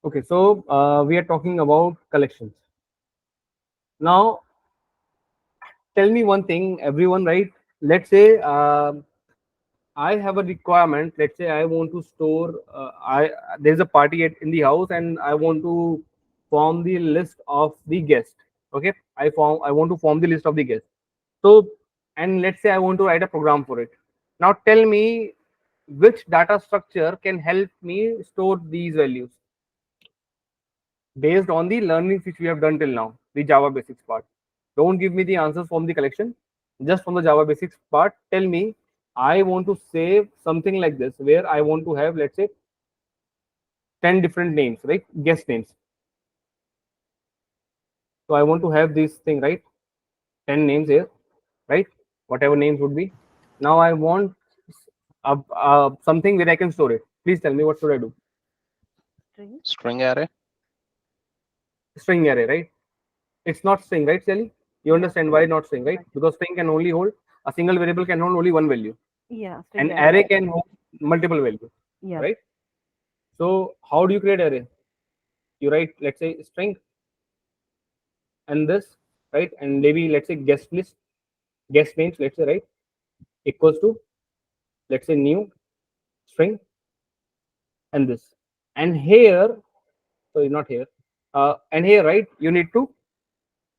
Okay, so we are talking about collections. Now, tell me one thing, everyone, right? Let's say I have a requirement. Let's say I want to store. I There's a party in the house, and I want to form the list of the guests. Okay, I want to form the list of the guests. So, and let's say I want to write a program for it. Now, tell me which data structure can help me store these values based on the learnings which we have done till now, the Java basics part. Don't give me the answers from the collection, just from the Java basics part. Tell me, I want to save something like this, where I want to have, let's say, 10 different names, right? Guest names. So I want to have this thing, right? 10 names here, right? Whatever names would be. Now I want something where I can store it. Please tell me, what should I do? String. String array. String array, right? It's not string, right, Sally? You Yeah. understand why not string, right? Right. Because string can only hold a single variable, can hold only one value. Yeah. String An array. array can hold multiple values, Yeah. right? So how do you create array? You write, let's say, string and this, right? And maybe let's say guest list, guest names, let's say, right? Equals to, let's say, new string and this. And here, so not here, and here, right? You need to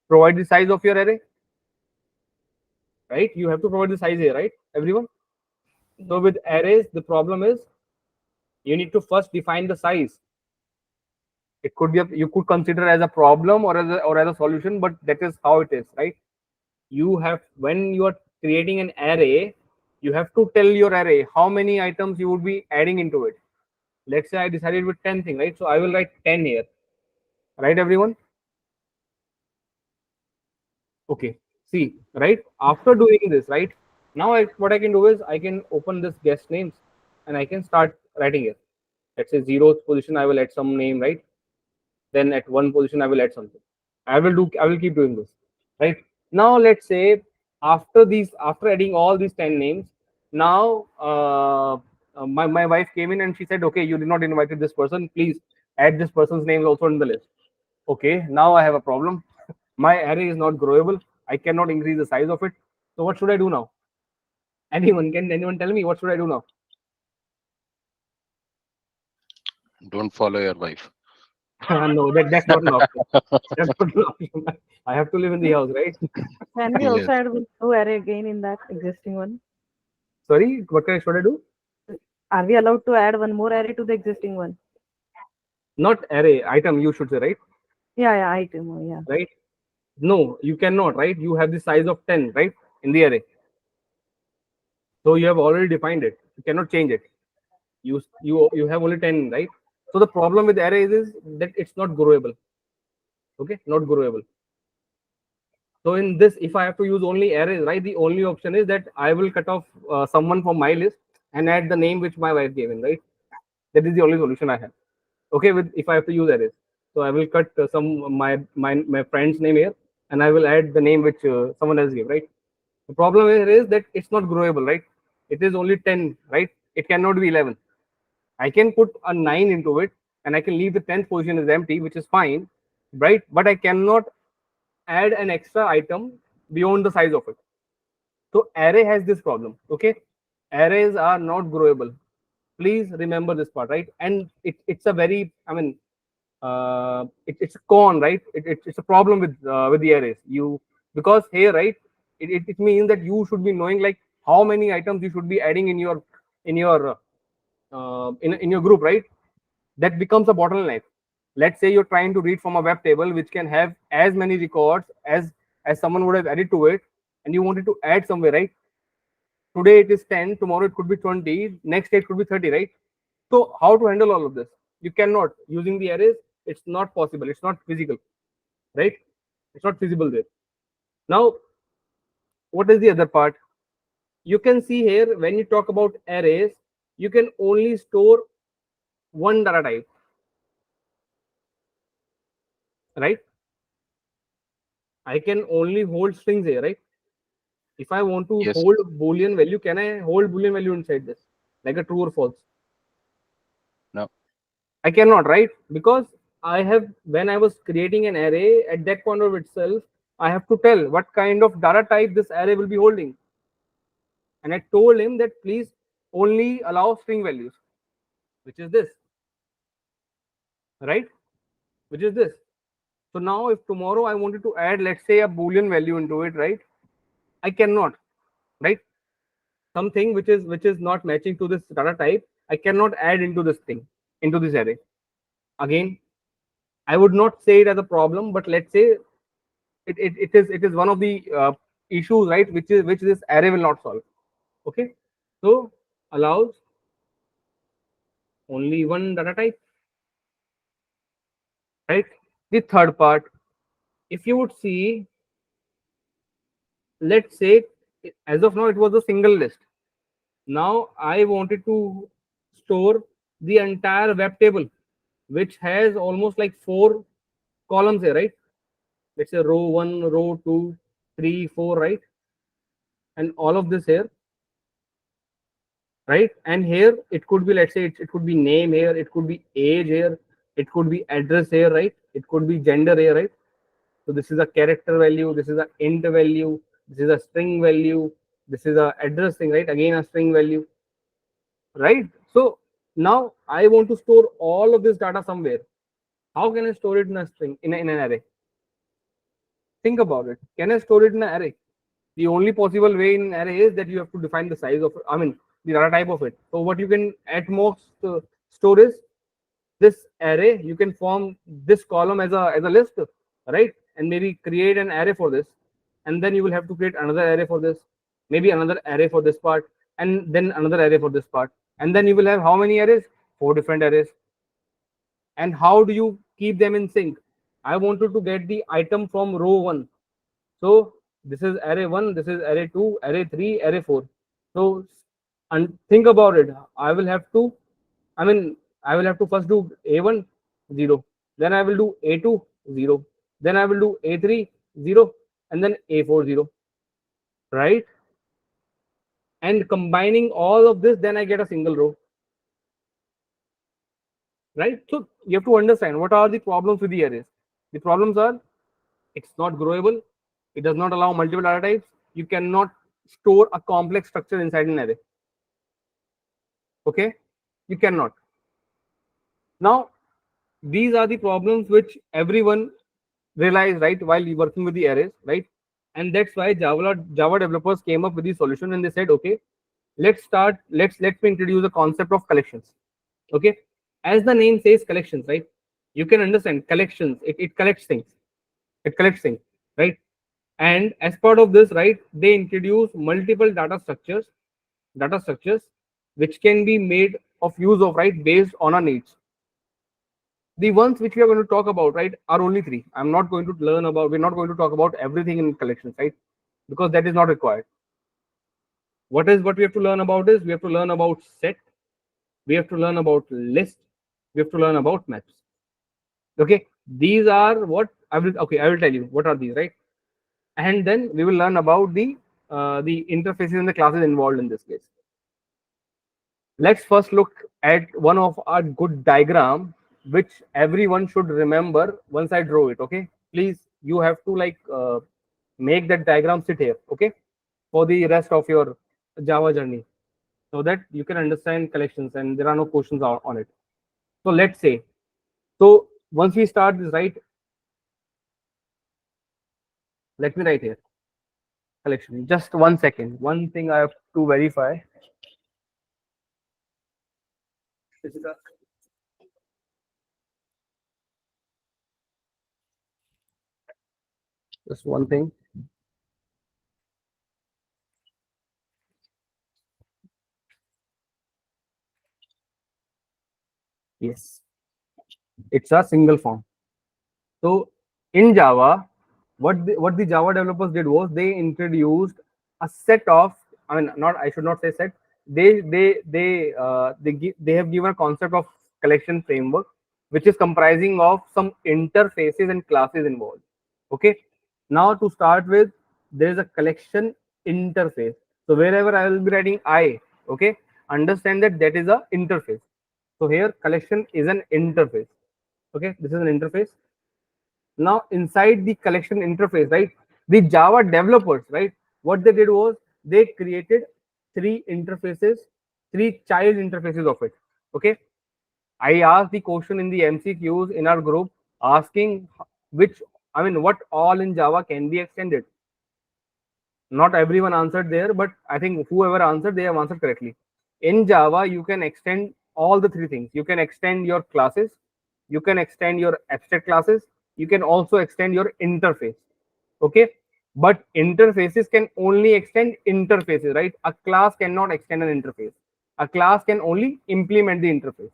provide the size of your array, right? You have to provide the size here, right? Everyone. So Yeah. with arrays, the problem is you need to first define the size. It could be you could consider as a problem or as a solution, but that is how it is, right? You have, when you are creating an array, you have to tell your array how many items you would be adding into it. Let's say I decided with 10 thing, right? So I will write 10 here, right, everyone? Okay, see, right, after doing this, right, now what I can do is I can open this guest names and I can start writing here. Let's say zeroth position I will add some name, right? Then at one position I will add something. I will keep doing this, right? Now let's say after adding all these 10 names, now my wife came in and she said, okay, you did not invited this person, please add this person's name also in the list. Okay, now I have a problem. My array is not growable. I cannot increase the size of it. So what should I do now? Anyone tell me, what should I do now? Don't follow your wife. No, that's not an option. That's not an option. I have to live in the house, right? Can we Yes. also add one new array again in that existing one? Sorry, should I do? Are we allowed to add one more array to the existing one? Not array, item, you should say, right? Yeah, yeah, item. Oh, yeah. Right? No, you cannot, right? You have the size of 10, right? In the array. So you have already defined it. You cannot change it. You have only 10, right? So the problem with arrays is that it's not growable. Okay, not growable. So in this, if I have to use only arrays, right, the only option is that I will cut off someone from my list and add the name which my wife gave in, right? That is the only solution I have. Okay, with if I have to use arrays, so I will cut some my friend's name here, and I will add the name which someone else gave, right? The problem here is that it's not growable, right? It is only 10, right? It cannot be 11. I can put a 9 into it, and I can leave the 10th position as empty, which is fine, right? But I cannot add an extra item beyond the size of it. So array has this problem. Okay, arrays are not growable. Please remember this part, right? And it's a very, I mean, it's a con, right? It's a problem with the arrays. You, because here, right, it means that you should be knowing like how many items you should be adding in your in your group, right? That becomes a bottleneck. Let's say you're trying to read from a web table which can have as many records as someone would have added to it, and you wanted to add somewhere, right? Today it is 10, tomorrow it could be 20, next day it could be 30, right? So how to handle all of this? You cannot using the arrays. It's not possible. It's not physical, right? It's not feasible there. Now, what is the other part? You can see here when you talk about arrays, you can only store one data type, right? I can only hold strings here, right? If I want to Yes. hold boolean value, can I hold boolean value inside this, like a true or false? No. I cannot, right? Because I have, when I was creating an array, at that point of itself, I have to tell what kind of data type this array will be holding. And I told him that please only allow string values, which is this, right? Which is this. So now if tomorrow I wanted to add, let's say, a Boolean value into it, right? I cannot, right? Something which is not matching to this data type, I cannot add into this thing, into this array. Again, I would not say it as a problem, but let's say it is one of the issues, right? Which this array will not solve. Okay, so allows only one data type, right? The third part, if you would see, let's say as of now it was a single list. Now I wanted to store the entire web table, which has almost like 4 columns here, right? Let's say row 1, row 2, 3, 4, right? And all of this here, right? And here it could be, let's say it could be name here, it could be age here, it could be address here, right? It could be gender here, right? So this is a character value, this is a int value, this is a string value, this is a address thing, right? Again a string value, right? So now I want to store all of this data somewhere. How can I store it in a string, in an array? Think about it. Can I store it in an array? The only possible way in an array is that you have to define the size of, I mean, the data type of it. So what you can at most store is this array. You can form this column as a list, right? And maybe create an array for this, and then you will have to create another array for this, maybe another array for this part, and then another array for this part, and then you will have how many arrays? 4 different arrays. And how do you keep them in sync? I wanted to get the item from row 1. So this is array 1, this is array 2, array 3, array 4. So and think about it. I mean, I will have to first do A1 0, then I will do A2 0, then I will do A3 0, and then A4 0, right? And combining all of this, then I get a single row, right? So you have to understand what are the problems with the arrays. The problems are it's not growable, it does not allow multiple data types, you cannot store a complex structure inside an array. Okay, you cannot. Now these are the problems which everyone realized, right, while working with the arrays, right? And that's why Java developers came up with the solution, and they said, okay, let's me introduce the concept of collections. Okay, as the name says, collections, right? You can understand collections, it collects things, it collects things, right? And as part of this, right, they introduce multiple data structures which can be made of use of, right, based on our needs. The ones which we are going to talk about, right, are only 3. We're not going to talk about everything in collections, right? Because that is not required. What we have to learn about is we have to learn about set, we have to learn about list, we have to learn about maps. Okay, these are what I will tell you what are these, right? And then we will learn about the interfaces and the classes involved in this case. Let's first look at one of our good diagram, which everyone should remember once I draw it. Okay, please, you have to like make that diagram sit here, okay, for the rest of your Java journey, so that you can understand collections and there are no questions on it. So let's say, so once we start this, right, let me write here collection. Just 1 second. One thing I have to verify. This is a just one thing. Yes, it's a single form. So in Java, what the Java developers did was they introduced a set of, I mean, not, I should not say set. They have given a concept of collection framework, which is comprising of some interfaces and classes involved. Okay. Now to start with, there is a collection interface. So wherever I will be writing I, okay, understand that that is a interface. So here collection is an interface. Okay, this is an interface. Now inside the collection interface, right, the Java developers, right, what they did was they created three interfaces, three child interfaces of it. Okay, I asked the question in the MCQs in our group asking which, I mean, what all in Java can be extended. Not everyone answered there, but I think whoever answered, they have answered correctly. In Java, you can extend all the three things. You can extend your classes, you can extend your abstract classes, you can also extend your interface. Okay, but interfaces can only extend interfaces, right? A class cannot extend an interface. A class can only implement the interface.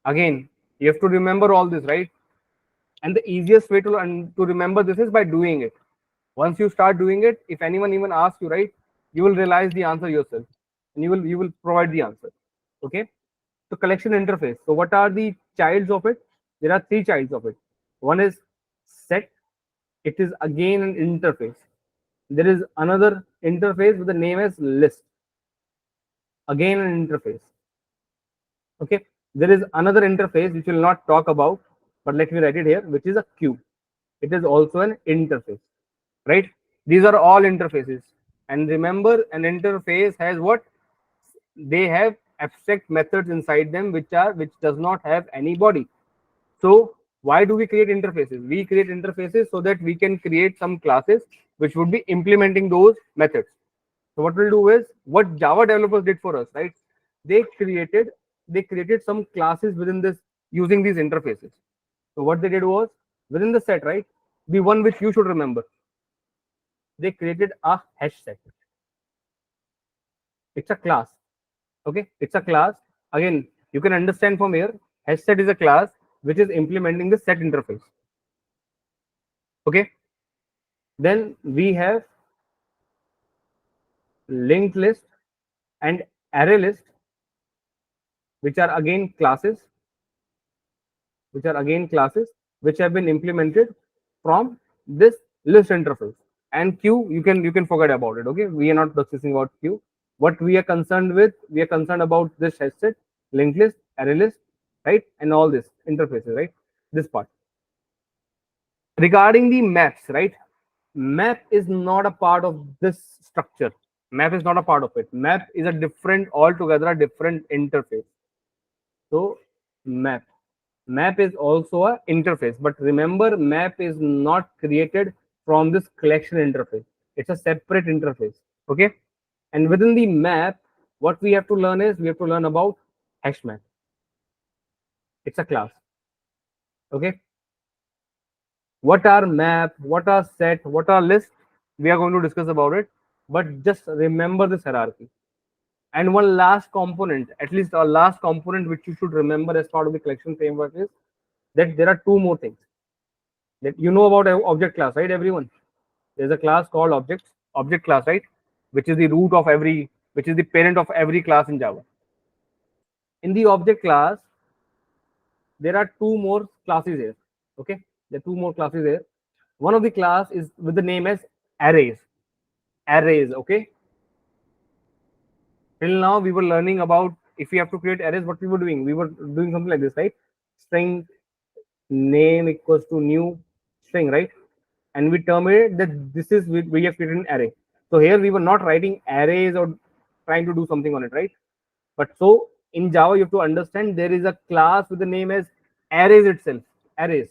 Again, you have to remember all this, right? And the easiest way to remember this is by doing it. Once you start doing it, if anyone even asks you, right, you will realize the answer yourself, and you will provide the answer. Okay, so collection interface. So what are the childs of it? There are three childs of it. One is set. It is again an interface. There is another interface with the name as list, again an interface. Okay, there is another interface which will not talk about, but let me write it here, which is a queue. It is also an interface, right? These are all interfaces. And remember, an interface has what? They have abstract methods inside them which does not have any body. So why do we create interfaces? We create interfaces so that we can create some classes which would be implementing those methods. So what we'll do is what Java developers did for us, right? They created they created some classes within this using these interfaces. So what they did was within the set, right? The one which you should remember, they created a hash set. It's a class. Okay, it's a class. Again, you can understand from here, hash set is a class which is implementing the set interface. Okay, then we have linked list and array list, which are again classes, which have been implemented from this list interface. And queue, you can forget about it. Okay, we are not discussing about queue. What we are concerned with, we are concerned about this hash set, linked list, array list, right, and all this interfaces, right, this part. Regarding the maps, right, map is not a part of this structure. Map is not a part of it. Map is a different, altogether a different interface. So map is also a interface, but remember, map is not created from this collection interface. It's a separate interface. Okay, and within the map, what we have to learn is we have to learn about hash map. It's a class. Okay, what are map, what are set, what are list, we are going to discuss about it, but just remember this hierarchy. And one last component, at least a last component which you should remember as part of the collection framework is that there are two more things. That you know about object class, right? Everyone, there's a class called object class, right, which is the root of every, which is the parent of every class in Java. In the object class, there are two more classes here. Okay, there are two more classes here. One of the class is with the name as arrays. Okay, till now we were learning about if we have to create arrays, what we were doing something like this, right? String name equals to new string, right? And we terminate that this is we have created an array. So here we were not writing arrays or trying to do something on it, right? But so in Java, you have to understand there is a class with the name as arrays itself. Arrays.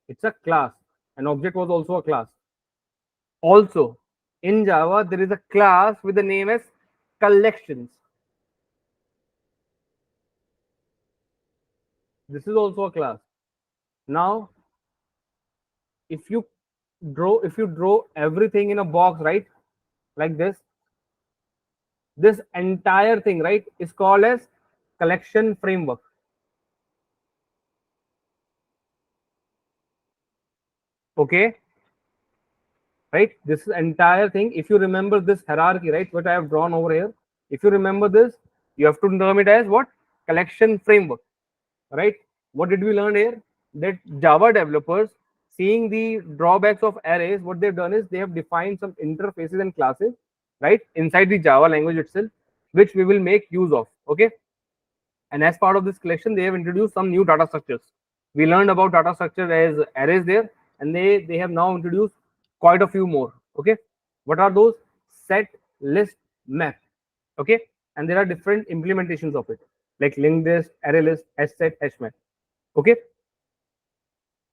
It's a class. An object was also a class. Also, in Java, there is a class with the name as collections. This is also a class. Now, if you draw everything in a box, right, like this entire thing, right, is called as collection framework. Okay, right, this entire thing, if you remember this hierarchy, right, what I have drawn over here, if you remember this, you have to term it as what? Collection framework, right? What did we learn here? That Java developers, seeing the drawbacks of arrays, what they've done is they have defined some interfaces and classes, right, inside the Java language itself, which we will make use of. Okay, And as part of this collection, they have introduced some new data structures. We learned about data structure as arrays there, and they have now introduced quite a few more. Okay, what are those? Set, list, map. Okay, and there are different implementations of it, like linked list, array list, hash set, hash map. Okay,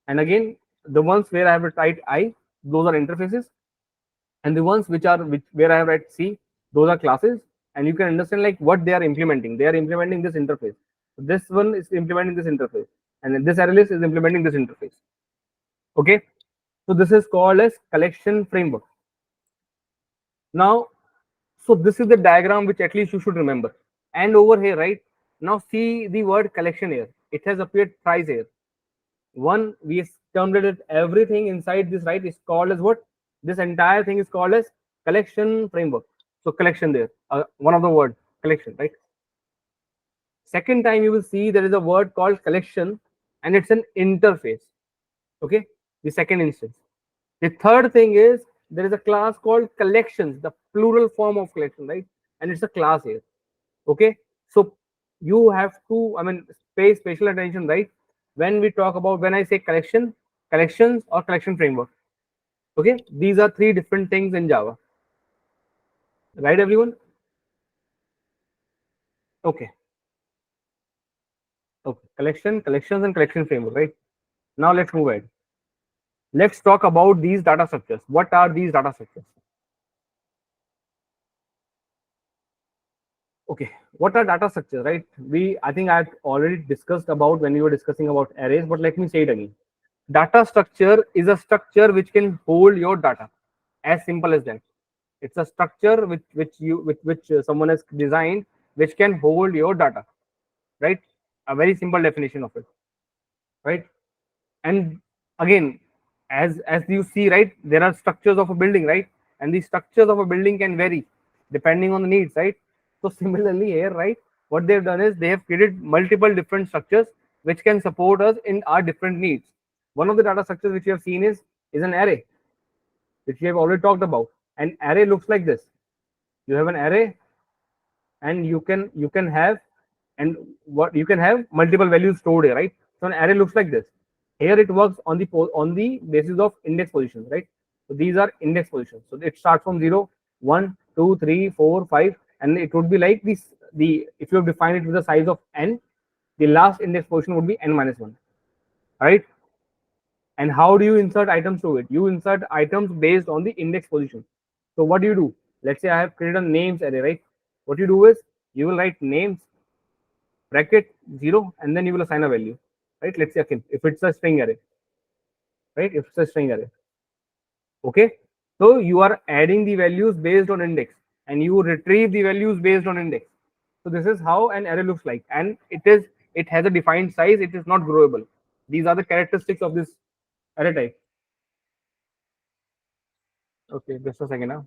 and again, the ones where I have write I, those are interfaces, and the ones which are where I have write C, those are classes. And you can understand like what they are implementing. They are implementing this interface. This one is implementing this interface, and then this array list is implementing this interface. Okay, so this is called as collection framework. Now, so this is the diagram which at least you should remember. And over here, right now, see the word collection here. It has appeared thrice here. One, we termed it everything inside this, right, is called as what? This entire thing is called as collection framework. So collection there, one of the word collection, right? Second time you will see there is a word called collection, and it's an interface. Okay, the second instance. The third thing is there is a class called collections, the plural form of collection, right? And it's a class here. Okay, so you have to, I mean, pay special attention, right, when we talk about, when I say collection, collections, or collection framework. Okay, these are three different things in Java, right, everyone? Okay, okay, collection, collections, and collection framework, right? Now let's move ahead. Let's talk about these data structures. What are these data structures? Okay, what are data structures, right? I think I've already discussed about when we were discussing about arrays, but let me say it again. Data structure is a structure which can hold your data, as simple as that. It's a structure which someone has designed, which can hold your data, right? A very simple definition of it, right? And again, as you see, right, there are structures of a building, right? And these structures of a building can vary depending on the needs, right? So similarly here, right, what they've done is they have created multiple different structures which can support us in our different needs. One of the data structures which you have seen is an array, which we have already talked about. An array looks like this. You have an array, and you can have, and what you can have multiple values stored here, right? So an array looks like this. Here it works on the basis of index positions, right? So these are index positions. So it starts from 0, 1, 2, 3, 4, 5, and it would be like this. The If you have defined it with a size of n, the last index position would be n minus 1, right? And how do you insert items to it? You insert items based on the index position. So what do you do? Let's say I have created a names array, right? What you do is you will write names bracket 0, and then you will assign a value, right? Let's say again, if it's a string array, right? If it's a string array, okay. So you are adding the values based on index, and you retrieve the values based on index. So this is how an array looks like, and it has a defined size. It is not growable. These are the characteristics of this array type. Okay, just a second now.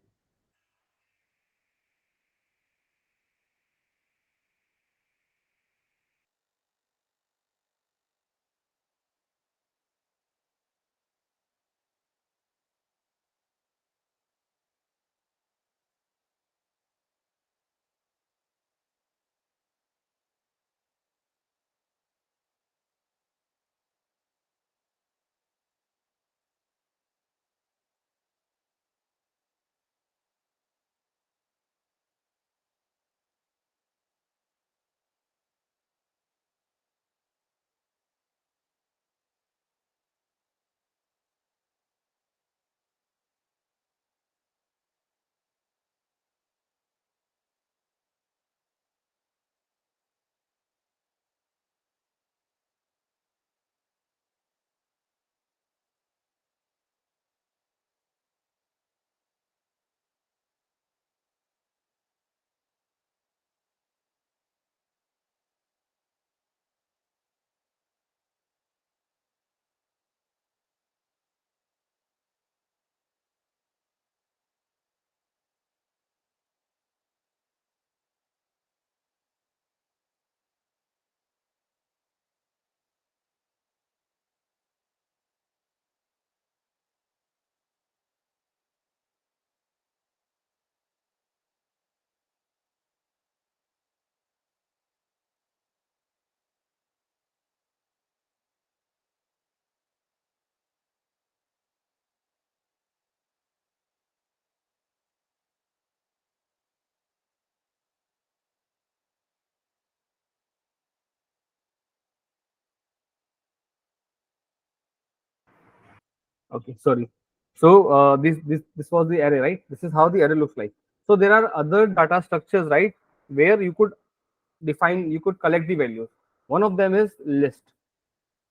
Okay, sorry. So this was the array, right? This is how the array looks like. So there are other data structures, right, where you could define, you could collect the values. One of them is list.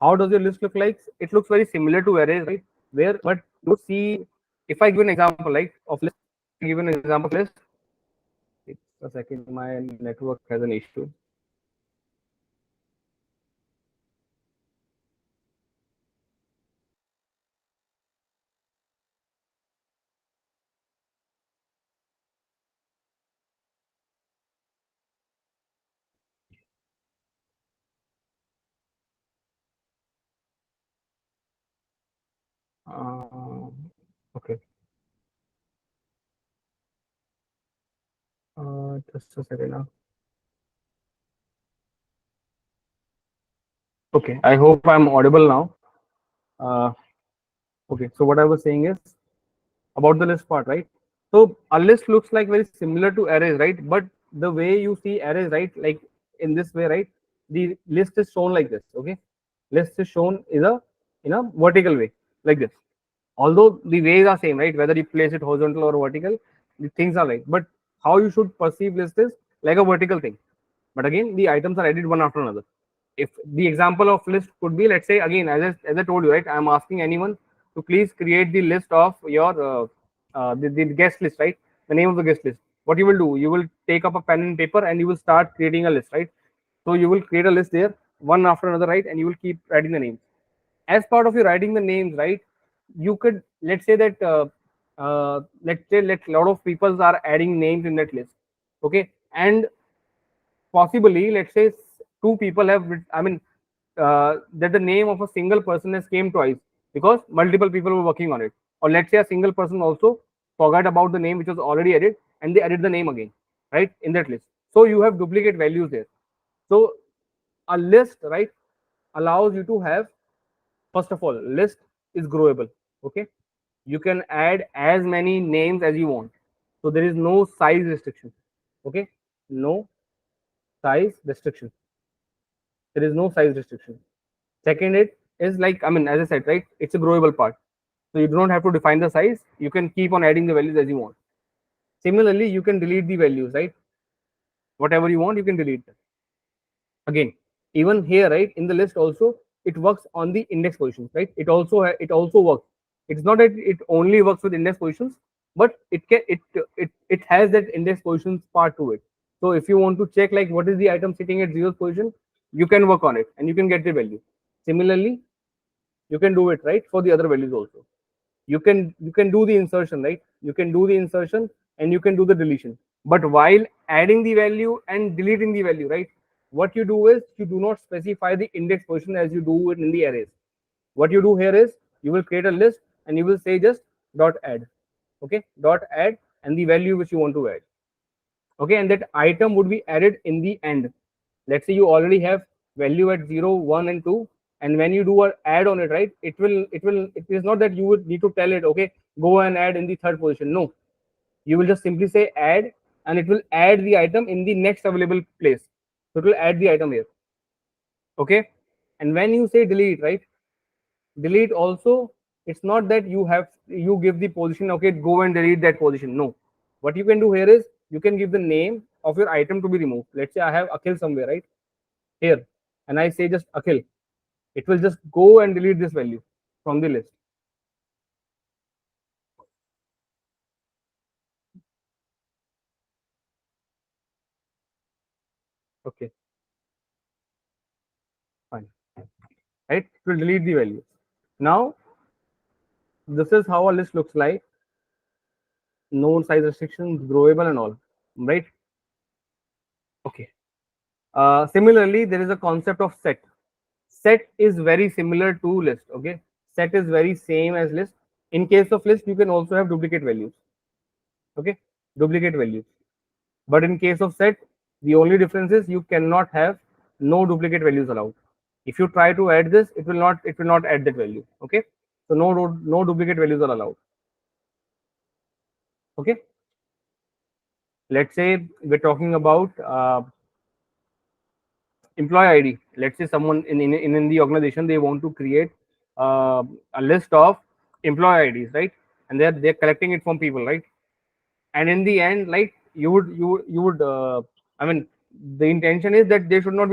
How does your list look like? It looks very similar to arrays, right? Where, but you see, if I give an example, like of list, give an example of list. It's a second, my network has an issue. Okay, just a second now. Okay, I hope I'm audible now. Uh, okay, so what I was saying is about the list part, right? So a list looks like very similar to arrays, right? But the way you see arrays, right, like in this way, right? The list is shown like this. Okay, list is shown is a in a vertical way, like this. Although the ways are same, right? Whether you place it horizontal or vertical, the things are like. But how you should perceive list is like a vertical thing. But again, the items are added one after another. If the example of list could be, let's say again, as I told you, right, I'm asking anyone to please create the list of your the guest list, right, the name of the guest list. What you will do, you will take up a pen and paper and you will start creating a list, right? So you will create a list there one after another, right, and you will keep writing the names. As part of your writing the names, right, you could, let's say that let's say let a lot of people are adding names in that list. Okay, and possibly let's say two people have I mean that the name of a single person has came twice because multiple people were working on it, or let's say a single person also forgot about the name which was already added and they added the name again, right, in that list. So you have duplicate values there. So a list, right, allows you to have, first of all, list is growable. Okay, you can add as many names as you want, so there is no size restriction. Okay, no size restriction. There is no size restriction. Second, it is like, I mean, as I said, right, it's a growable part. So you do not have to define the size. You can keep on adding the values as you want. Similarly, you can delete the values, right? Whatever you want, you can delete them. Again, even here, right, in the list also, it works on the index positions, right? It also works. It's not that it only works with index positions, but it has that index positions part to it. So if you want to check like what is the item sitting at zeroth position, you can work on it and you can get the value. Similarly, you can do it, right, for the other values also. You can do the insertion, right? You can do the insertion and you can do the deletion. But while adding the value and deleting the value, right, what you do is you do not specify the index position as you do it in the arrays. What you do here is you will create a list and you will say just dot add. Okay, dot add and the value which you want to add. Okay, and that item would be added in the end. Let's say you already have value at 0, 1 and 2, and when you do a add on it, right, it is not that you would need to tell it, okay, go and add in the third position. No, you will just simply say add and it will add the item in the next available place. So it will add the item here. Okay, and when you say delete, right, delete also, it's not that you give the position, okay, go and delete that position. No, what you can do here is you can give the name of your item to be removed. Let's say I have Akhil somewhere, right, here, and I say just Akhil, it will just go and delete this value from the list. Okay, fine, right, it will delete the value. Now this is how a list looks like. No size restrictions, growable and all, right? Okay. Similarly, there is a concept of set. Set is very similar to list. Okay, set is very same as list. In case of list, you can also have duplicate values. Okay, duplicate values. But in case of set, the only difference is you cannot have no duplicate values allowed. If you try to add this, it will not add that value. Okay, so no duplicate values are allowed. Okay, let's say we're talking about employee ID. Let's say someone in the organization, they want to create a list of employee IDs, right? And they're collecting it from people, right? And in the end, like you would I mean, the intention is that there should not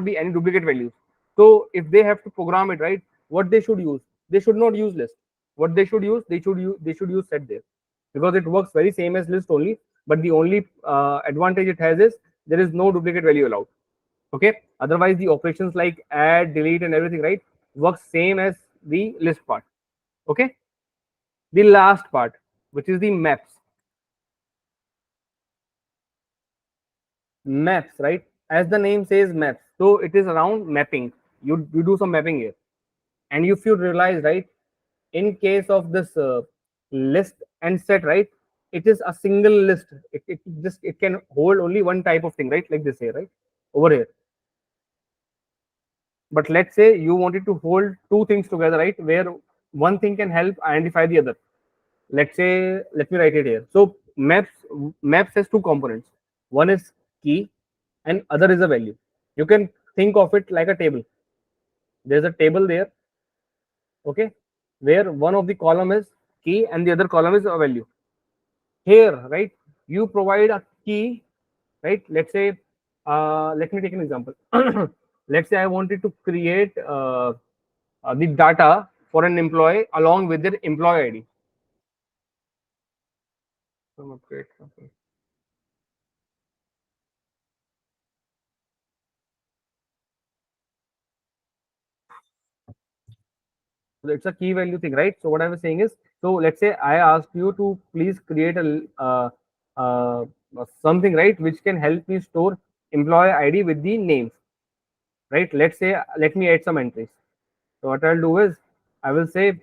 be any duplicate values. So if they have to program it, right, what they should use, they should not use list. What they should use, they should use set there, because it works very same as list only, but the only advantage it has is there is no duplicate value allowed. Okay, otherwise the operations like add, delete and everything, right, works same as the list part. Okay, the last part, which is the maps. Maps, right? As the name says, maps. So it is around mapping. You do some mapping here, and if you realize, right, in case of this list and set, right, it is a single list. It can hold only one type of thing, right? Like this here, right? Over here. But let's say you wanted to hold two things together, right? Where one thing can help identify the other. Let's say, let me write it here. So maps has two components. One is key and other is a value. You can think of it like a table. There's a table there, okay, where one of the column is key and the other column is a value. Here, right, you provide a key, right? Let's say, let me take an example. Let's say I wanted to create the data for an employee along with their employee ID. Create something. So it's a key value thing, right? So what I was saying is, so let's say I asked you to please create a uh, something, right, which can help me store employee ID with the names, right? Let's say, let me add some entries. So what I'll do is, I will say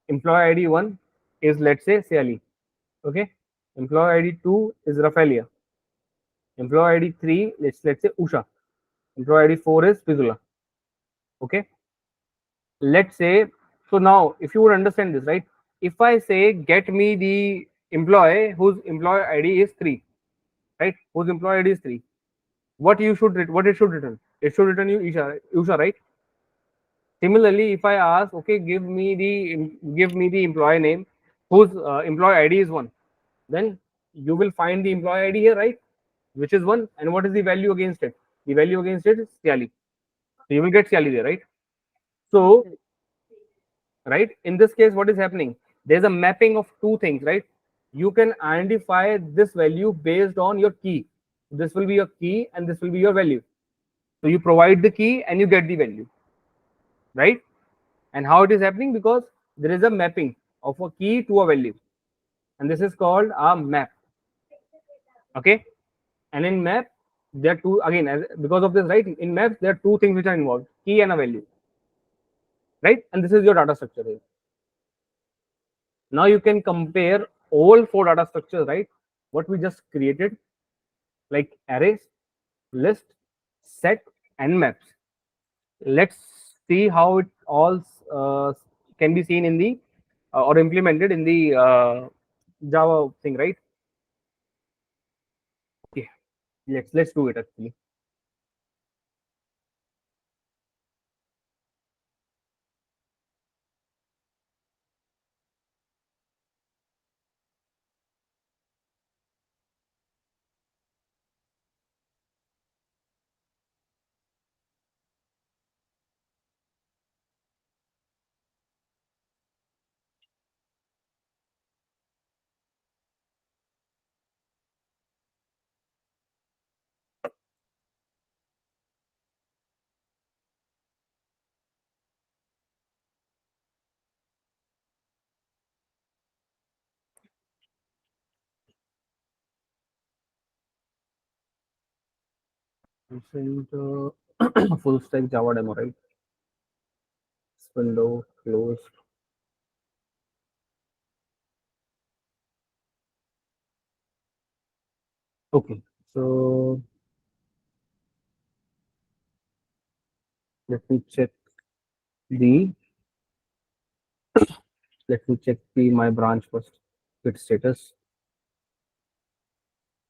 employee ID 1 is, let's say, Sally. Okay. Employee ID 2 is Rafaelia. Employee ID 3, let's say Usha. Employee ID 4 is Fizula. Okay. Let's say, so now if you would understand this, right, if I say get me the employee whose employee ID is 3, right, whose employee ID is 3, what what it should return, it should return you Usha, right? Similarly, if I ask, okay, give me the employee name whose employee ID is 1, then you will find the employee ID here, right, which is 1, and what is the value against it? The value against it is Siali. So you will get Siali there, right? So, right, in this case, what is happening? There's a mapping of two things, right? You can identify this value based on your key. This will be your key and this will be your value. So you provide the key and you get the value, right? And how it is happening? Because there is a mapping of a key to a value, and this is called a map. Okay, and in map there are two, again, because of this, right, in maps there are two things which are involved: key and a value, right? And this is your data structure here. Now you can compare all four data structures, right, what we just created, like arrays, list, set and maps. Let's see how it all can be seen in the or implemented in the Java thing, right? Okay, let's do it actually. Recent full stack Java demo, right? This window closed. Okay, so let me check the let me check the my branch first. Git status.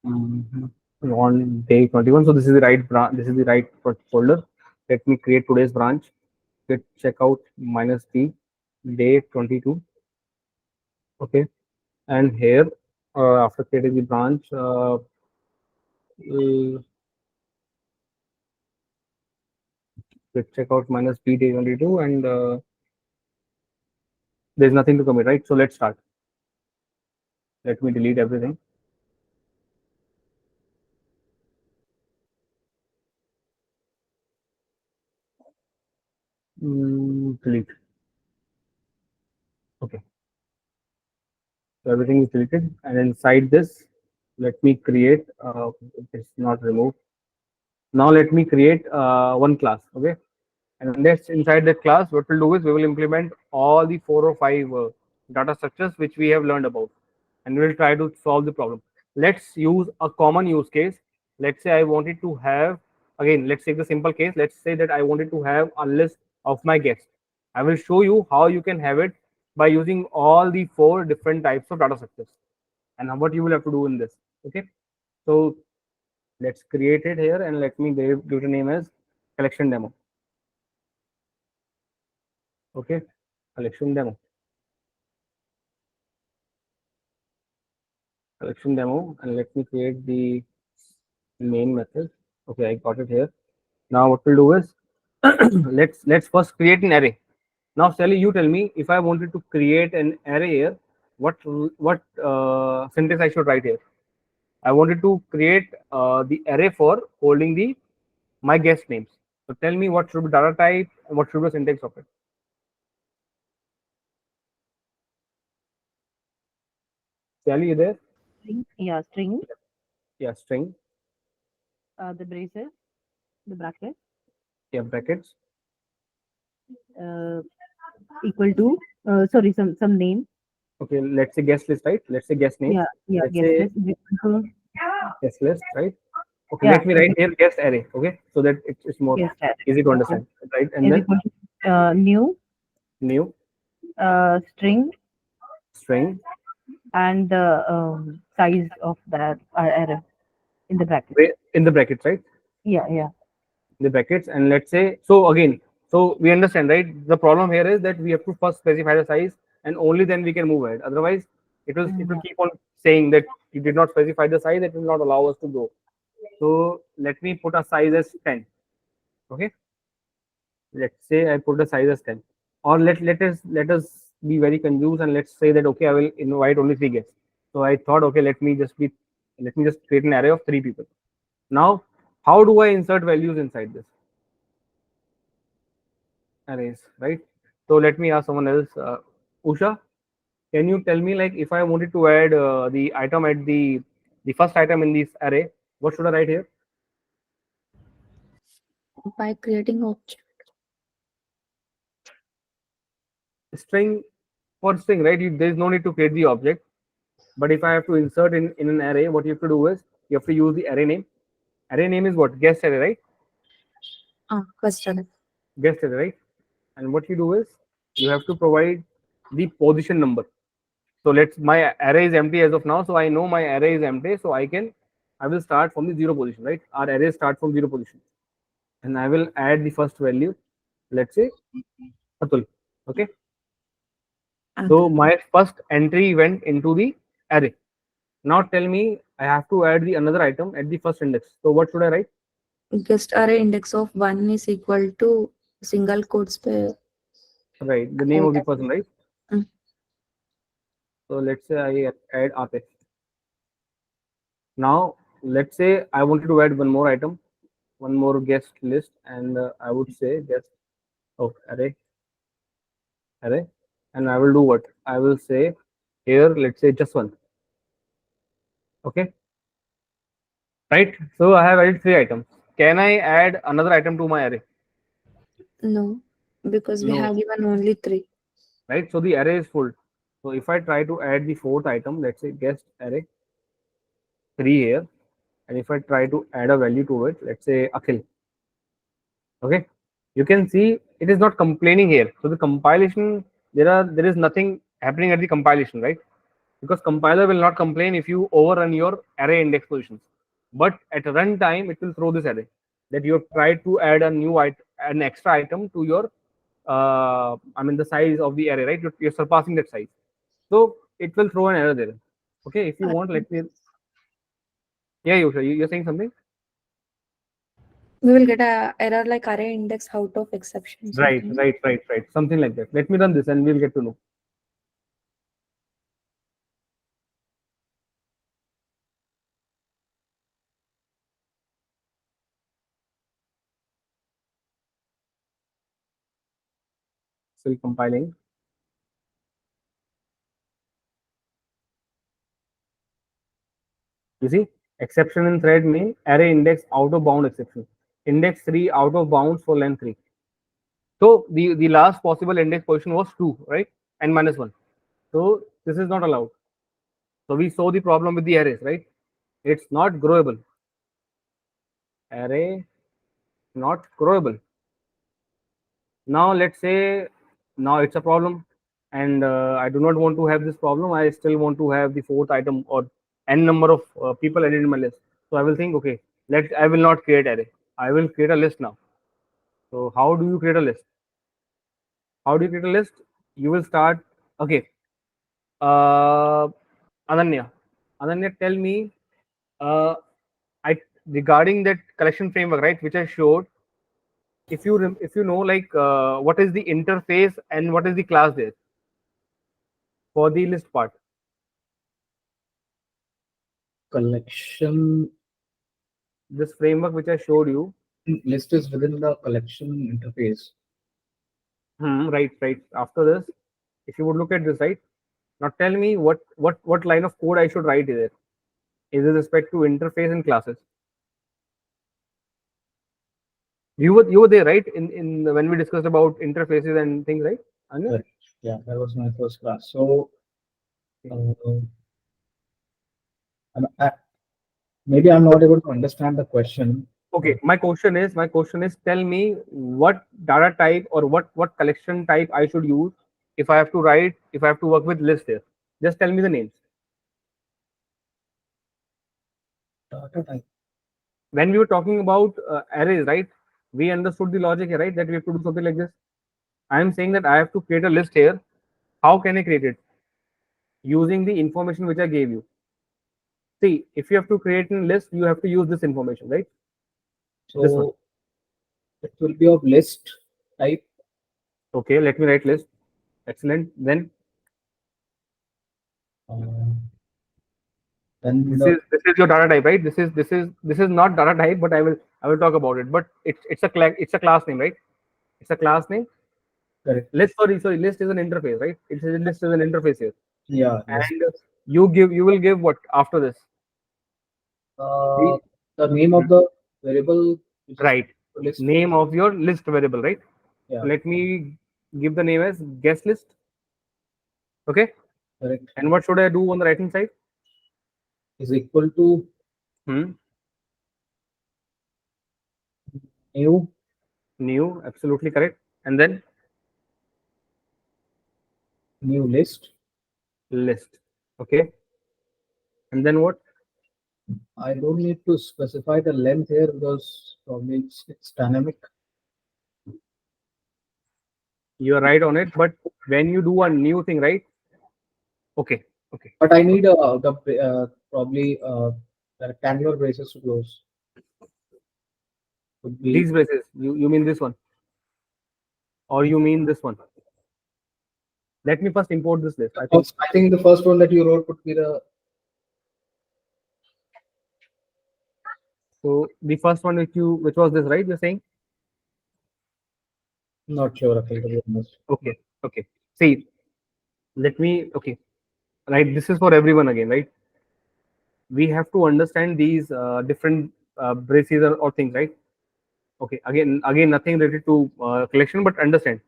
Mhm. On day 21. So this is the right branch. This is the right folder. Let me create today's branch. Git checkout -d. day 22. Okay, and here after creating the branch, let's check out minus b day 22, and there's nothing to commit, right? So let's start. Let me delete everything. Delete. Okay, so everything is deleted, and inside this, let me create. It's not removed. Now let me create one class. Okay, and that's inside that class. What we'll do is we will implement all the 4 or 5 data structures which we have learned about, and we'll try to solve the problem. Let's use a common use case. Let's say I wanted to have, again, let's take the simple case. Let's say that I wanted to have a list of my guests. I will show you how you can have it by using all the 4 different types of data structures and what you will have to do in this. Okay, so let's create it here, and let me give it a name as collection demo. Okay, collection demo. Collection demo, and let me create the main method. Okay, I got it here. Now what we'll do is let's first create an array. Now Sally, you tell me, if I wanted to create an array here, what syntax I should write here. I wanted to create the array for holding the my guest names. So tell me what should be data type and what should be the syntax of it. Sally, you there? String. Yeah, string. Yeah, string. The braces, the bracket, Yeah, brackets. uh, equal to, sorry, some name. Okay, let's say guest list, right? Let's say guest name. Yeah, yeah, Let's guest say list is equal to, guest list, right? Okay, yeah, let me write here guest array. Okay, so that it's more guest array. easy to Okay. understand, right? And Is then equal to new new string string and the size of that array in the bracket. in the brackets, right? Yeah, yeah. The brackets, and let's say, so again, so we understand, right? The problem here is that we have to first specify the size, and only then we can move ahead. Otherwise, it will Mhm. keep on saying that you did not specify the size. It will not allow us to go. So let me put a size as 10. Okay, let's say I put the size as 10, or let us be very confused, and let's say that okay, I will invite only 3 guests. So I thought, okay, let me just create an array of 3 people. Now how do I insert values inside this arrays, right? So let me ask someone else. Usha, can you tell me, like, if I wanted to add the item at the first item in this array, what should I write here? By creating object. String. For string, right? There's no need to create the object. But if I have to insert in an array, what you have to do is you have to use the array name. Array name is what? Guest array, right? First array. Guest array, right? And what you do is you have to provide the position number. So let's my array is empty as of now, so I know my array is empty, so I will start from the 0 position, right? Our array start from 0 position, and I will add the first value. Let's say Atul. Okay. So Okay. my first entry went into the array. Now tell me, I have to add the another item at the first index. So what should I write? Guest array index of 1 is equal to single quotes per Right, the name of the entire. person, right? Mm. So let's say I add Atif. Now let's say I wanted to add one more item, one more guest list, and I would say guest of array, and I will do what? I will say here, let's say just one. Okay, right? So I have added 3 items. Can I add another item to my array? No, because we No, have given only 3. right? So the array is full. So if I try to add the fourth item, let's say guest array 3 here, and if I try to add a value to it, let's say Akhil. Okay, you can see it is not complaining here. So the compilation, there is nothing happening at the compilation, right? Because compiler will not complain if you overrun your array index positions, but at runtime it will throw this array that you have tried to add an extra item to your I mean the size of the array, right? You're surpassing that size. So it will throw an error there. Okay, if you want, let me. Yeah, you're saying something. We will get a error like array index out of exception Right, something. right, right, right. Something like that. Let me run this and we'll get to know. Still compiling. You see, exception in thread mean array index out of bound exception. Index 3 out of bounds for length 3. So the last possible index position was 2, right? And minus 1. So this is not allowed. So we saw the problem with the arrays, right? It's not growable. Array not growable. Now let's say now it's a problem, and I do not want to have this problem. I still want to have the fourth item or n number of people added in my list. So I will think, okay, let I will not create array. I will create a list now. So how do you create a list? How do you create a list? You will start. Okay, uh, Ananya. Ananya, tell me, uh, I regarding that collection framework, right, which I showed. If you know like what is the interface and what is the class there for the list part. Collection This framework which I showed you. list is within the collection interface. Right, right. After this, if you would look at this, right, now tell me what line of code I should write there. Is with respect to interface and classes. You were there, right, in when we discussed about interfaces and things, right, Anya? Correct. Yeah, that was my first class. So uh, I, maybe I'm not able to understand the question. Okay, my question is tell me what data type or what collection type I should use if I have to work with list here. Just tell me the names. Data type. When we were talking about arrays, right, we understood the logic here, right, that we have to do something like this. I am saying that I have to create a list here. How can I create it? Using the information which I gave you. See, if you have to create a list, you have to use this information, right? This one. So it will be of list type. Okay, let me write list. Excellent. Uh, then This is your data type, right? This is not data type, but I will talk about it. But it's a class name, right? It's a class name. correct. List, sorry, list is an interface, right? List is an interface here. Yeah. List. And you will give what after this? Uh, the name of the variable which is Right. list. Name of your list variable, right? Yeah. Let me give the name as guest list. Okay. Correct. And what should I do on the right hand side? Is equal to Hmm. new New, absolutely correct. And then new list. list. Okay. And then what? I don't need to specify the length here because probably it's dynamic. You are right on it. But when you do a new thing, right? Okay. Okay. But I need probably the rectangular braces to close. Would be These braces. You mean this one? Or you mean this one? Let me first import this list. I think the first one that you wrote would be the So the first one which was this, right? You're saying? not sure. Okay, to be honest. Okay. Okay. See, let me. Okay. Right. This is for everyone again, right? We have to understand these different braces or things, right? Okay. Again, nothing related to collection, but understand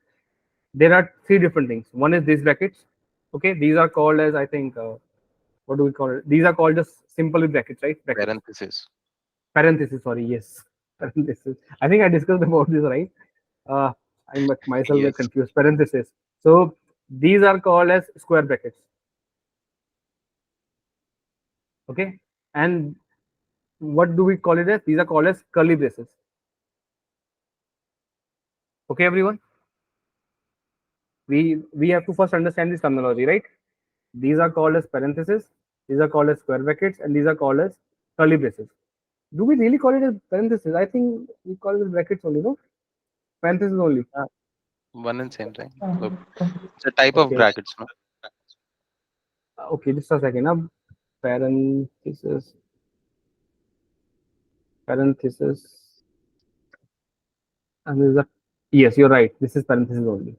there are three different things. One is these brackets. Okay. These are called as I think. What do we call it? These are called just simple with brackets, right? Brackets. Parenthesis. Parenthesis. Sorry. Yes. Parenthesis. I think I discussed about this, right? Uh, I myself get Yes. confused. Parenthesis. So these are called as square brackets. Okay. And what do we call it as? These are called as curly braces. Okay, everyone. we have to first understand this terminology, right? These are called as parentheses, these are called as square brackets, and these are called as curly braces. Do we really call it as parentheses? I think we call it as brackets only, no? Parentheses only. One and same thing. Look, it's a type of Okay. brackets, no? Okay, just a second. Parentheses. Parentheses. And this is a, yes, you're right. This is parentheses only.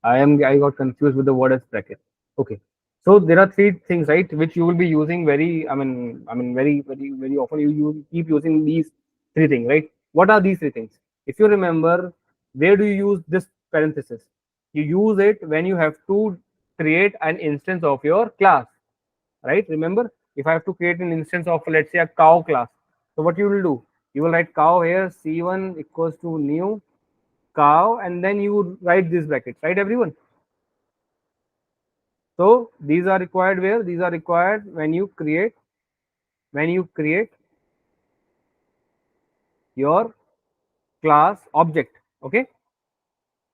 I got confused with the word as bracket. Okay. So there are three things, right, which you will be using very, very often. You keep using these three things, right? What are these three things? If you remember, where do you use this parenthesis? You use it when you have to create an instance of your class, right? Remember, if I have to create an instance of, let's say, a cow class, so what you will do? You will write cow here, c1 equals to new cow, and then you would write these brackets, right, everyone? So these are required where? These are required when you create your class object. Okay,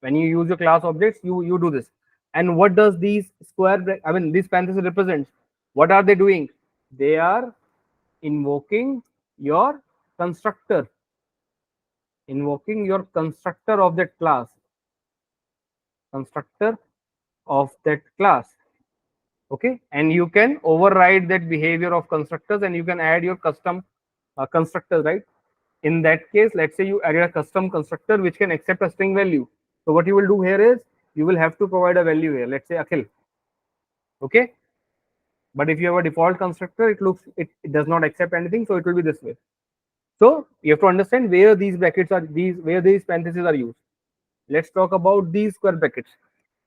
when you use your class objects, you do this. And what does these these parentheses represents? What are they doing? They are invoking your constructor, invoking your constructor of that class, constructor of that class. Okay, and you can override that behavior of constructors, and you can add your custom constructors, right? In that case, let's say you added a custom constructor which can accept a string value. So what you will do here is you will have to provide a value here, let's say Akhil. Okay, but if you have a default constructor, it does not accept anything, so it will be this way. So you have to understand where these brackets are, where these parentheses are used. Let's talk about these square brackets.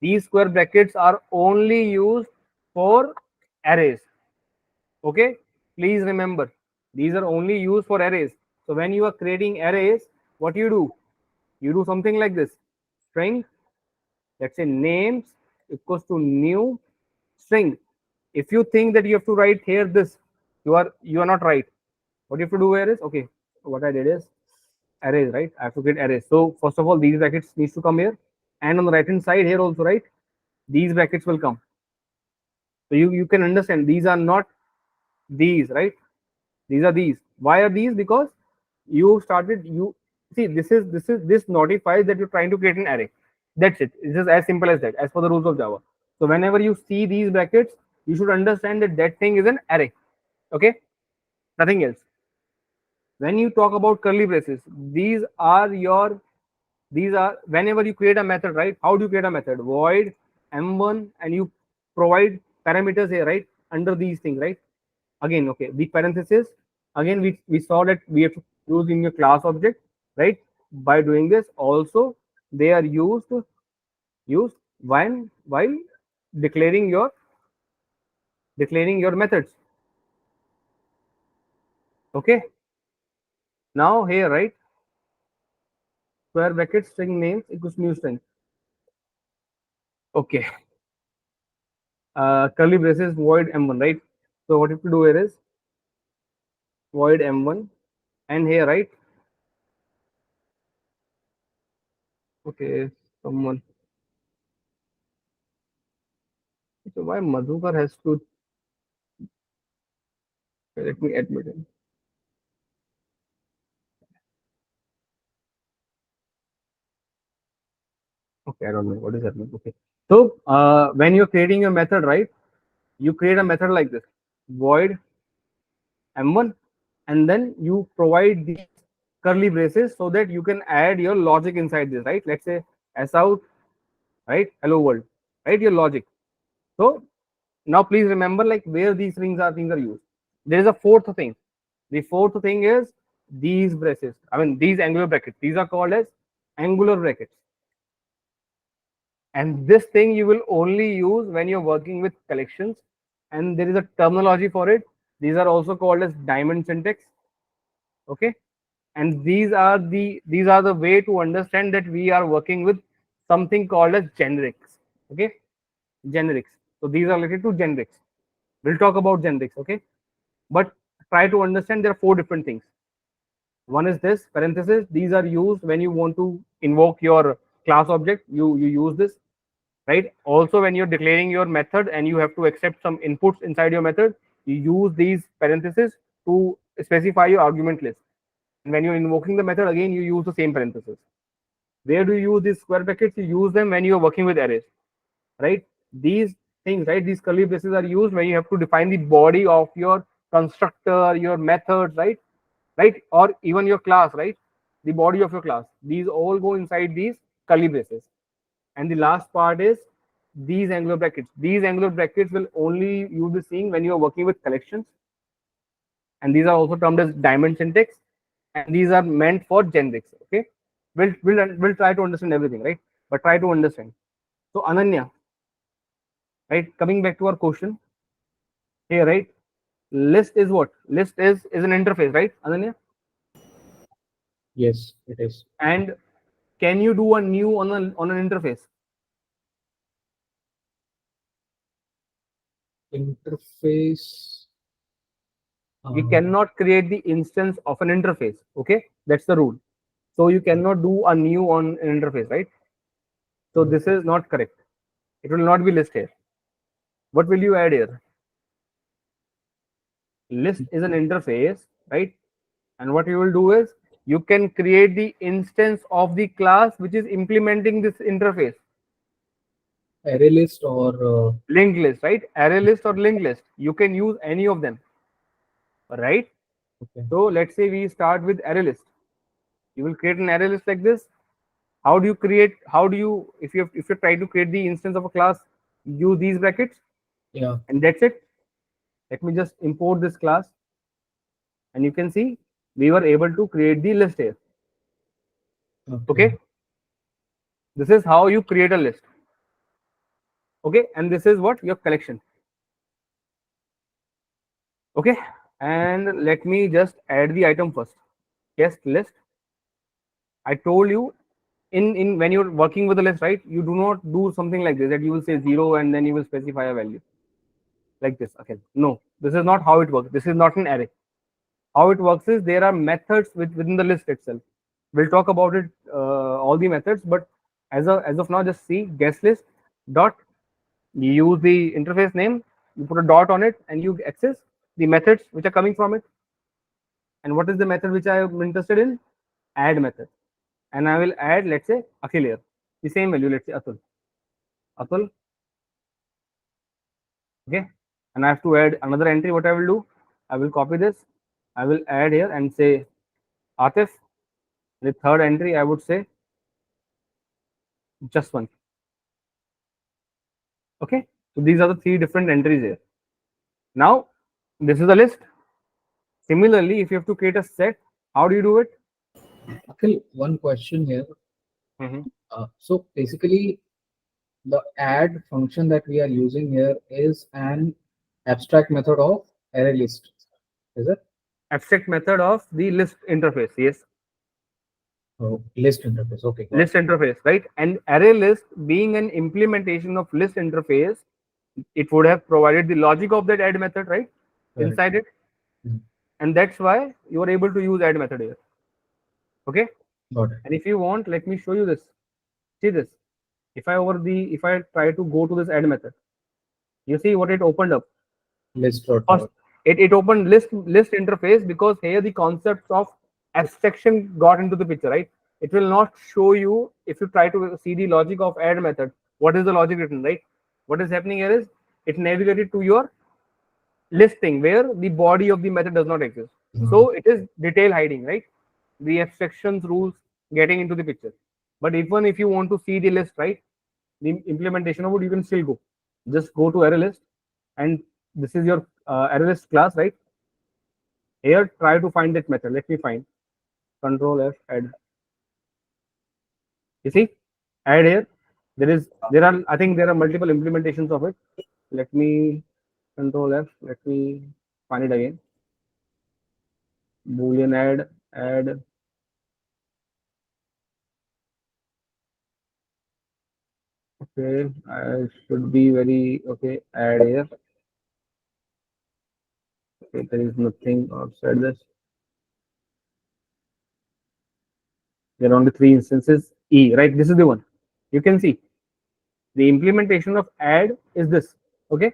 These square brackets are only used for arrays. Okay, please remember, these are only used for arrays. So when you are creating arrays, what do? You do something like this: string, let's say names equals to new string. If you think that you have to write here this, you are not right. What you have to do here is, okay, what I did is arrays, right? I have to create arrays. So first of all, these brackets needs to come here, and on the right hand side here also, right? These brackets will come. So you can understand these are not these, right? These are these. Why are these? Because you started, you see, this notifies that you're trying to create an array. That's it. It's just as simple as that, as per the rules of Java. So whenever you see these brackets, you should understand that that thing is an array. Okay, nothing else. When you talk about curly braces, these are whenever you create a method, right? How do you create a method? Void m1, and you provide parameters here, right? Under these things, right? Again, okay, the parentheses, again, we saw that we have to use in your class object, right? By doing this also, they are used when while declaring your methods. Okay, now here, right, square bracket string names equals new string. Okay, curly braces void m1, right? So what you have to do here is void m1, and here, right? Okay, someone. So why Madhukar has to, let me admit him. Okay, I don't know what is happening. Okay, so when you're creating your method, right? You create a method like this: void m1, and then you provide these curly braces so that you can add your logic inside this, right? Let's say s out, right? Hello world, right? Your logic. So now please remember, like, where things are used. There is a fourth thing. The fourth thing is these braces. I mean, these angular brackets. These are called as angular brackets. And this thing you will only use when you're working with collections, and there is a terminology for it. These are also called as diamond syntax. Okay, and these are the way to understand that we are working with something called as generics. Okay, generics. So these are related to generics. We'll talk about generics. Okay, but try to understand there are four different things. One is this parenthesis. These are used when you want to invoke your class object. You use this. right? Also, when you're declaring your method and you have to accept some inputs inside your method, you use these parentheses to specify your argument list. And when you're invoking the method, again, you use the same parentheses. Where do you use these square brackets? You use them when you're working with arrays, right? These things, right? These curly braces are used when you have to define the body of your constructor, your methods, right? Right? Or even your class, right? The body of your class. These all go inside these curly braces. And the last part is these angular brackets. These angular brackets will only you be seeing when you are working with collections. And these are also termed as diamond syntax. And these are meant for generics. Okay. We'll try to understand everything, right? But try to understand. So Ananya, right? Coming back to our question here, right? List is what? List is an interface, right, Ananya? Yes, it is. And can you do a new on an interface? Interface. You cannot create the instance of an interface. Okay, that's the rule. So you cannot do a new on an interface, right? So this is not correct. It will not be list here. What will you add here? List is an interface, right? And what you will do is you can create the instance of the class which is implementing this interface. Array list or Linked list, right? Array list or linked list. You can use any of them, right? okay. So let's say we start with array list. You will create an array list like this. How do you create? How do you if you try to create the instance of a class, use these brackets, Yeah. and that's it. Let me just import this class, and you can see we were able to create the list here. Okay, this is how you create a list. Okay, and this is what your collection. Okay, and let me just add the item first. Guest list. I told you in when you're working with a list, right? You do not do something like this that you will say 0 and then you will specify a value like this. Okay, no, this is not how it works. This is not an array. How it works is there are methods within the list itself. We'll talk about it, all the methods, but as of now, just see guest list dot. You use the interface name, you put a dot on it, and you access the methods which are coming from it. And what is the method which I am interested in? Add method. And I will add, let's say, Akhil here. The same value, let's say Atul. Atul. Okay. And I have to add another entry. What I will do, I will copy this. I will add here and say Atif. The third entry, I would say just one. Okay. So these are the three different entries here. Now, this is the list. Similarly, if you have to create a set, how do you do it? Akhil, one question here. Mhm. So basically, the add function that we are using here is an abstract method of array list. Is it? Abstract method of the list interface. Yes. Oh, list interface. Okay. got List it. interface, right? And array list being an implementation of list interface, it would have provided the logic of that add method, right? Correct. Inside it. Mhm. And that's why you are able to use add method here. Okay. Got it. And if you want, let me show you this. See this. If I try to go to this add method, you see what it opened up. List dot First, dot. it opened list interface because here the concepts of abstraction got into the picture, right? It will not show you if you try to see the logic of add method. What is the logic written, right? What is happening here is it navigated to your listing where the body of the method does not exist. So it is detail hiding, right? The abstractions rules getting into the picture. But even if you want to see the list, right? The implementation of it, you can still go. Just go to array list, and this is your array list class, right? Here, try to find that method. Let me find. Control F, add. You see, add here. There are I think there are multiple implementations of it. Let me Control F. Let me find it again. Boolean add. Okay, I should be very okay. Add here. Okay, there is nothing outside this. There are only three instances. E, right? This is the one. You can see. The implementation of add is this. Okay,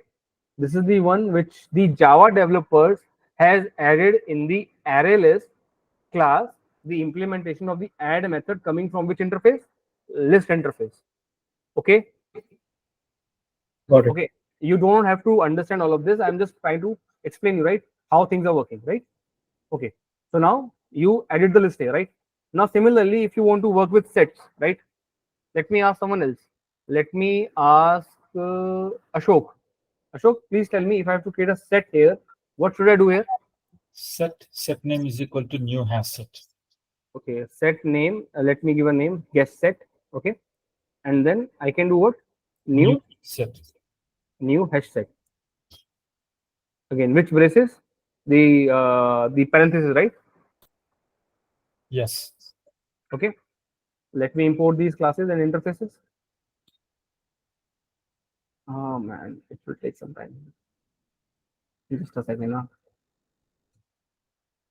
this is the one which the Java developers has added in the array list class. The implementation of the add method coming from which interface? List interface. Okay, Got it. okay, you don't have to understand all of this. I'm just trying to explain you, right, how things are working, right? Okay, so now you added the list here, right? Now similarly, if you want to work with sets, right, let me ask someone else. Let me ask Ashok. Ashok, please tell me, if I have to create a set here, what should I do here? Set name is equal to new hash set. Okay, set name, let me give a name, guest set. Okay, and then I can do what? New set. new hash set. Again, which braces? The parenthesis, right? Yes. Okay, let me import these classes and interfaces. Oh man, it will take some time. Just a second now.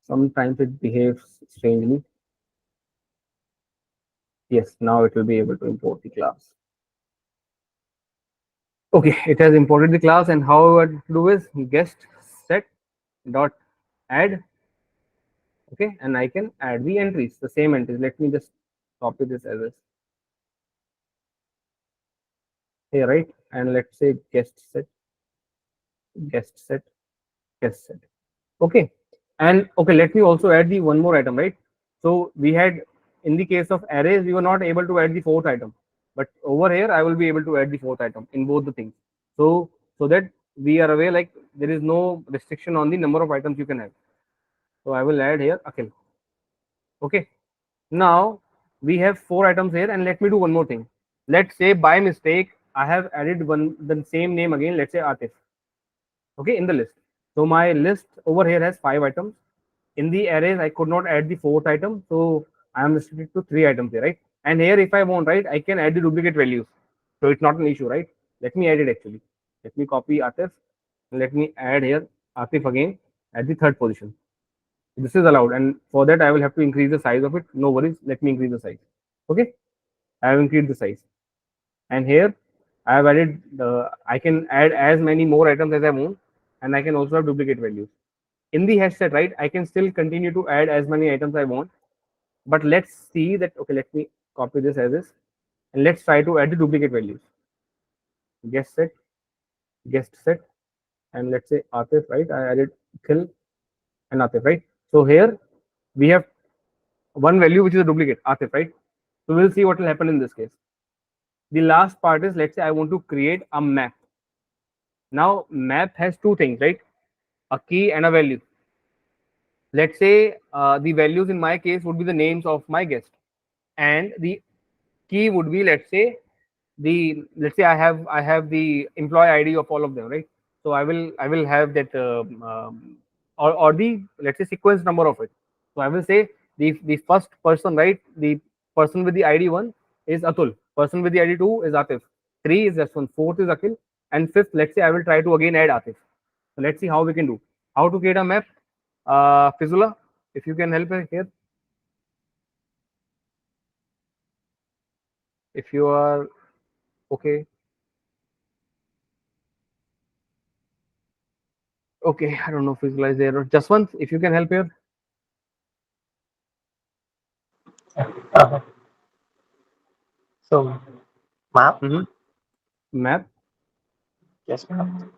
Sometimes it behaves strangely. Yes, now it will be able to import the class. Okay, it has imported the class, and how I do is guest set dot add. Okay, and I can add the entries, the same entries. Let me just copy this as is here, right? And let's say guest set, guest set, guest set. Okay, and okay, let me also add the one more item, right? So we had, in the case of arrays, we were not able to add the fourth item, but over here I will be able to add the fourth item in both the things. So that we are aware, like there is no restriction on the number of items you can have. So I will add here Akhil. Okay, now we have four items here, and let me do one more thing. Let's say by mistake I have added one the same name again. Let's say Atif. Okay, in the list. So my list over here has 5 items. In the arrays, I could not add the fourth item, so I am restricted to 3 items here, right? And here, if I want, right, I can add the duplicate values, so it's not an issue, right? Let me add it actually. Let me copy Atif, and let me add here Atif again at the third position. This is allowed, and for that I will have to increase the size of it. No worries, let me increase the size. Okay, I have increased the size, and here I have added. I can add as many more items as I want, and I can also have duplicate values in the hash set, right? I can still continue to add as many items I want, but let's see that. Okay, let me copy this as is, and let's try to add the duplicate values. Guest set, guest set, and let's say Atif, right? I added Khil and Atif, right? So here we have one value which is a duplicate, Atif, right? So we'll see what will happen in this case. The last part is, let's say I want to create a map. Now map has two things, right? A key and a value. Let's say the values in my case would be the names of my guest, and the key would be, let's say I have the employee ID of all of them, right? So I will have that or the, let's say, sequence number of it. So I will say the first person, right? The person with the ID 1 is Atul, person with the ID 2 is Atif, 3 is this one, fourth is Akhil, and fifth, let's say I will try to again add Atif. So let's see how we can do. How to create a map? Fizula, if you can help me here. If you are okay. Okay, I don't know if visualize there or just once. If you can help here. Uh, so map, Map. yes, map. Name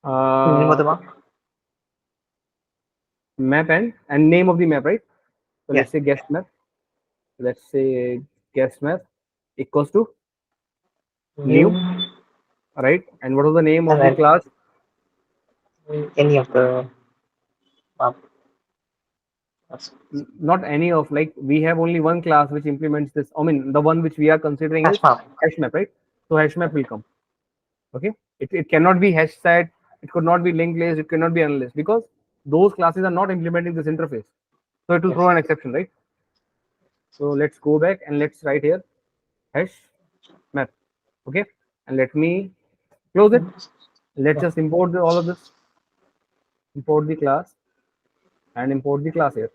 Uh, of the map. map and name of the map, right? So Yeah. let's say guest map. Let's say guest map equals to new, right? And what was the name of And the then class? any of the map. That's Not any of, like, we have only one class which implements this. I mean, the one which we are considering is hash map. hash map, right? So hash map will come. Okay, it cannot be hash set, it could not be linked list, it cannot be analyst, because those classes are not implementing this interface, so it will Yes. throw an exception, right? So let's go back and let's write here hash map. Okay, and let me close it. Let's just import all of this, import the class and import the class here.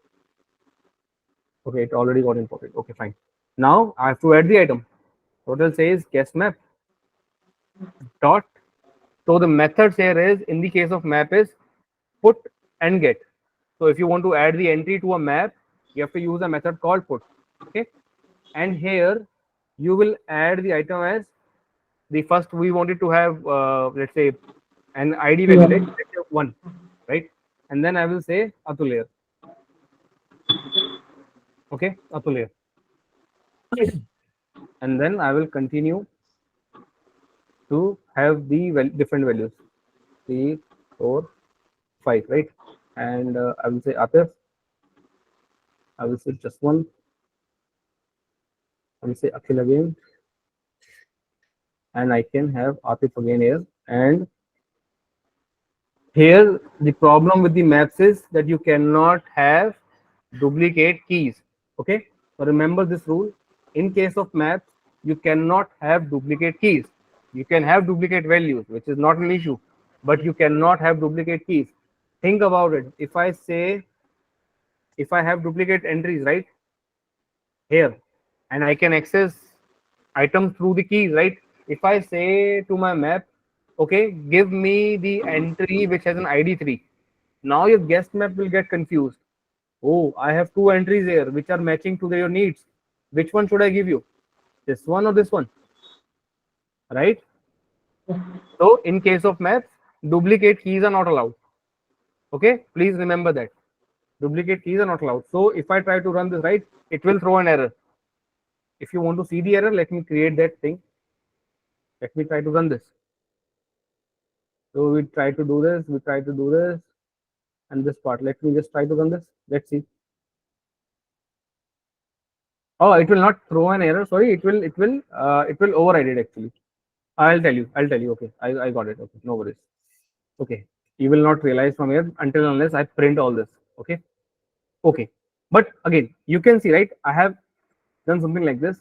Okay, it already got imported. Okay, fine. Now I have to add the item. Total says guest map. dot. So the methods here is, in the case of map, is put and get. So if you want to add the entry to a map, you have to use a method called put. Okay, and here you will add the item as the first. We wanted to have let's say an ID value, right? Let's say 1, right? And then I will say Atul here. Okay, Atul here. And then I will continue to have the different values 3, 4, 5, right? And I will say Atif. I will say just one. I will say Akhil again, and I can have Atif again here. And here the problem with the maps is that you cannot have duplicate keys. Okay, so remember this rule. In case of maps, you cannot have duplicate keys. You can have duplicate values, which is not an issue, but you cannot have duplicate keys. Think about it. If I say, if I have duplicate entries right here, and I can access items through the keys, right? If I say to my map, okay, give me the entry which has an ID 3. Now your guest map will get confused. Oh, I have 2 entries here which are matching to your needs. Which one should I give you? This one or this one? Right? So in case of maps, duplicate keys are not allowed. Okay, please remember that. Duplicate keys are not allowed. So if I try to run this, right, it will throw an error. If you want to see the error, let me create that thing. Let me try to run this. So we try to do this, we try to do this, and this part. Let me just try to run this. Let's see. Oh, it will not throw an error. Sorry, it will override it actually. I'll tell you. I'll tell you. Okay, I got it. Okay, no worries. Okay, you will not realize from here until unless I print all this. Okay, okay. But again, you can see, right? I have done something like this.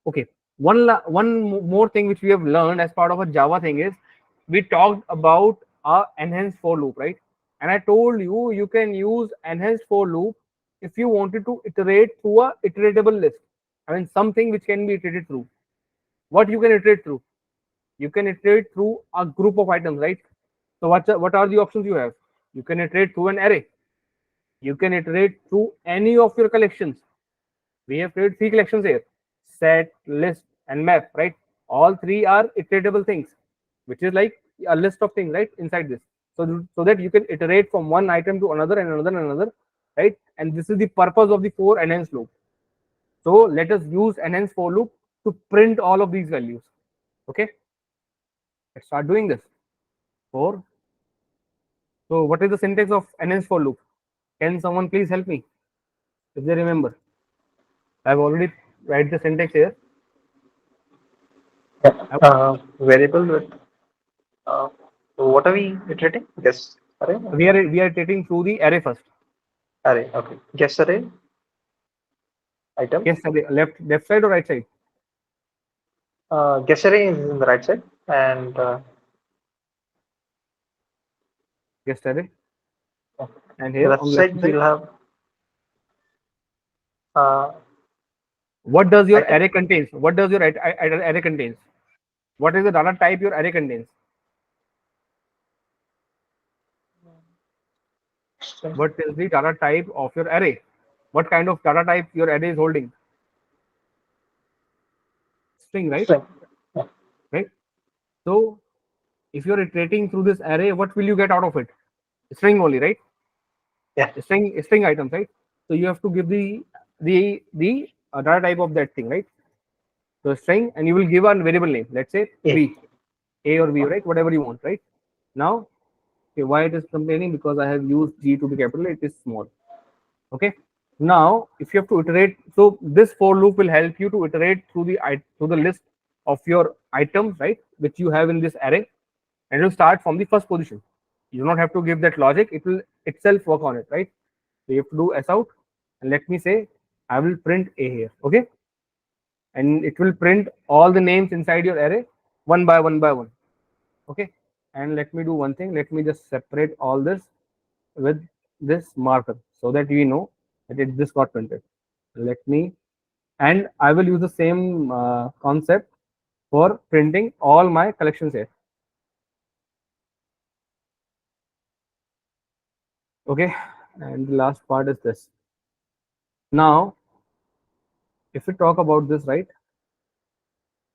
Okay, more thing which we have learned as part of a Java thing is, we talked about a enhanced for loop, right? And I told you you can use enhanced for loop if you wanted to iterate through a iteratable list. I mean something which can be iterated through. What you can iterate through? You can iterate through a group of items, right? So what are the options you have? You can iterate through an array. You can iterate through any of your collections. We have created 3 collections here: set, list, and map, right? All 3 are iteratable things, which is like a list of things, right, inside this. So that you can iterate from one item to another and another and another, right? And this is the purpose of the for enhanced loop. So let us use enhanced for loop to print all of these values. Okay, let's start doing this. For, so what is the syntax of enhanced for loop? Can someone please help me if they remember? I've already write the syntax here. Variable with what are we iterating? Guess array? We are iterating through the array first. Array, okay. Guess array item. Yes, array. Left side or right side? Guess array is in the right side, and Yes, array. And the here left on the side left side, we'll have uh, what does your item. array contains? What does your array contains? What is the data type your array contains? What is the data type of your array? What kind of data type your array is holding? String, right? String. Right. So if you're iterating through this array, what will you get out of it? String only, right? Yeah. String items, right? So you have to give the data type of that thing, right? So string, and you will give a variable name. Let's say b, a or b, right? Whatever you want, right? Now, okay, why it is complaining? Because I have used g to be capital. It is small. Okay. Now, if you have to iterate, so this for loop will help you to iterate through the list of your items, right, which you have in this array, and it will start from the first position. You do not have to give that logic; it will itself work on it, right? So you have to do s out, and let me say I will print a here, okay, and it will print all the names inside your array one by one by one, okay. And let me do one thing. Let me just separate all this with this marker so that we know that this got printed. Let me, and I will use the same concept for printing all my collections here. Okay, and the last part is this. Now, if we talk about this, right,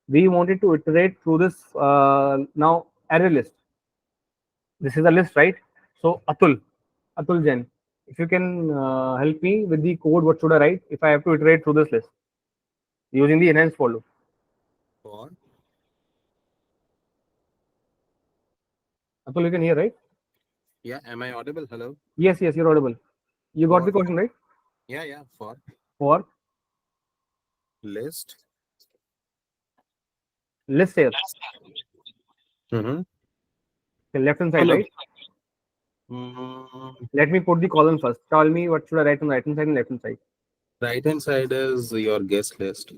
we wanted to iterate through this now array list. This is a list, right? So Atul Jain, if you can help me with the code, what should I write if I have to iterate through this list using the enhanced for loop? For Atul, you can hear, right? yeah, am I audible? Hello. Yes, you're audible. You got the question, right? Yeah. For List. list here, Mm-hmm. the left hand side, Hello. right? Let me put the column first. Tell me what should I write on the right hand side and left hand side. Right hand side is your guest list.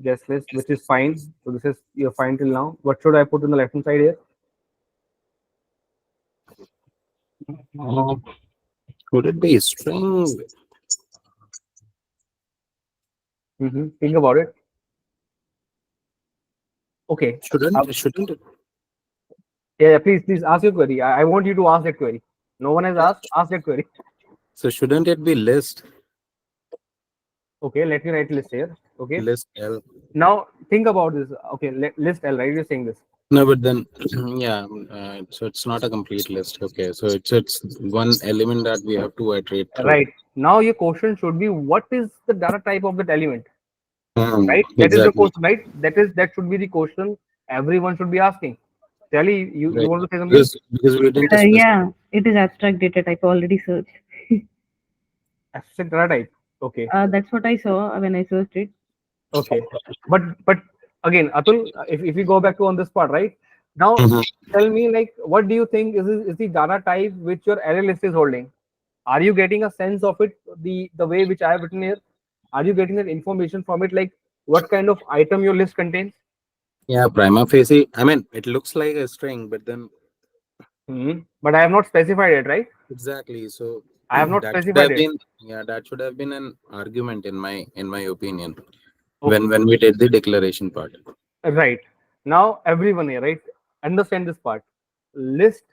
Guest list, which is fine. So this is your fine till now. What should I put on the left hand side here? Could it be string? Think about it. Okay. Shouldn't it? Yeah, please ask your query. I want you to ask that query. No one has asked. Ask that query. So shouldn't it be list? Okay, let me write list here. Okay. List L. Now think about this. Okay, list L, right? You're saying this. No, but then yeah. So it's not a complete list. Okay, so it's one element that we have to iterate through. Right. Now your question should be what is the data type of that element? Hmm, Right? That is the exactly. question, right? That should be the question everyone should be asking. Sally, you Right. want to say something? Because we didn't specify. Yeah, it is abstract data type. Already searched. Abstract data type. Okay. That's what I saw when I searched it. Okay. But again, Atul, if we go back to on this part, right? Now Mhm. tell me, like, what do you think is the data type which your array list is holding? Are you getting a sense of it the way which I have written here? Are you getting that information from it, like what kind of item your list contains? Yeah, prima facie. I mean, it looks like a string, but then But I have not specified it, right? exactly. So I have not that should specified have it. been that should have been an argument in my opinion Okay. when we did the declaration part. Right. Now everyone here, right? Understand this part. List,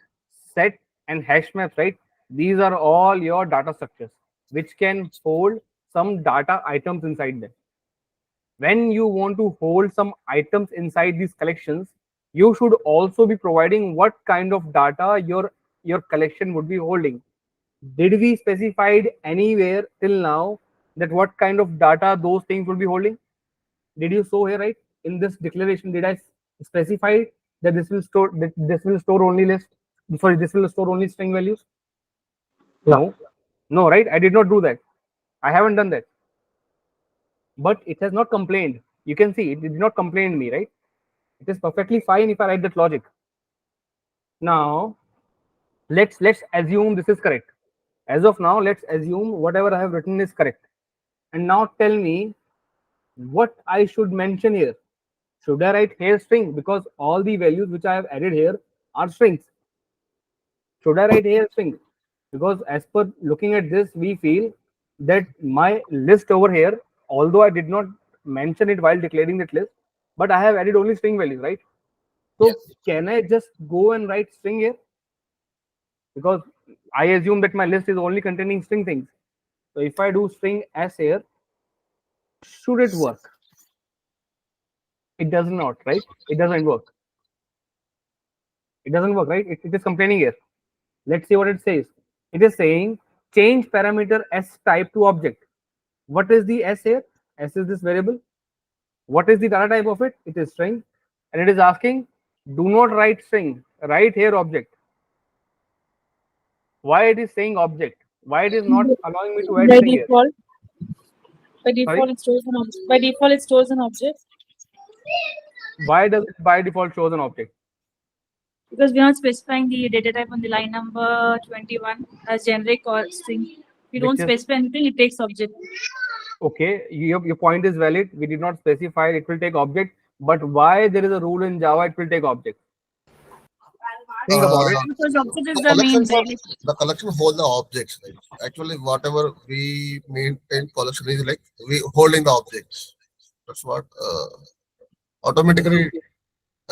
set, and hash maps, right? These are all your data structures which can hold some data items inside them. When you want to hold some items inside these collections, you should also be providing what kind of data your collection would be holding. Did we specified anywhere till now that what kind of data those things will be holding? Did you show here, right? In this declaration, did I specify that this will store only list? Sorry, this will store only string values? No. No, right? I did not do that. I haven't done that. But it has not complained. You can see it did not complain me, right? It is perfectly fine if I write that logic. Now, let's assume this is correct. As of now, let's assume whatever I have written is correct. And now tell me what I should mention here. Should I write here string? Because all the values which I have added here are strings. Should I write here string? Because as per looking at this, we feel that my list over here, although I did not mention it while declaring that list, but I have added only string values, right? So Yes. can I just go and write string here? Because I assume that my list is only containing string things. So if I do string s here, should it work? It does not, right? It doesn't work. It doesn't work, right? It is complaining here. Let's see what it says. It is saying change parameter s type to object. What is the s here? S is this variable. What is the data type of it? It is string. And it is asking, do not write string, write here object. Why it is saying object? Why it is not allowing me to add By string here? default, Sorry? it stores an object. By default, it stores an object Why does it by default shows an object? because we are not specifying the data type on the line number 21 as generic or string. If you don't Which is- specify anything, it takes object. Okay, your point is valid. We did not specify it will take object, but why there is a rule in Java it will take object? Think about it. Because object is The the main. collection the collection hold the objects. Right? Actually, whatever we maintain collection is like we holding the objects. That's what automatically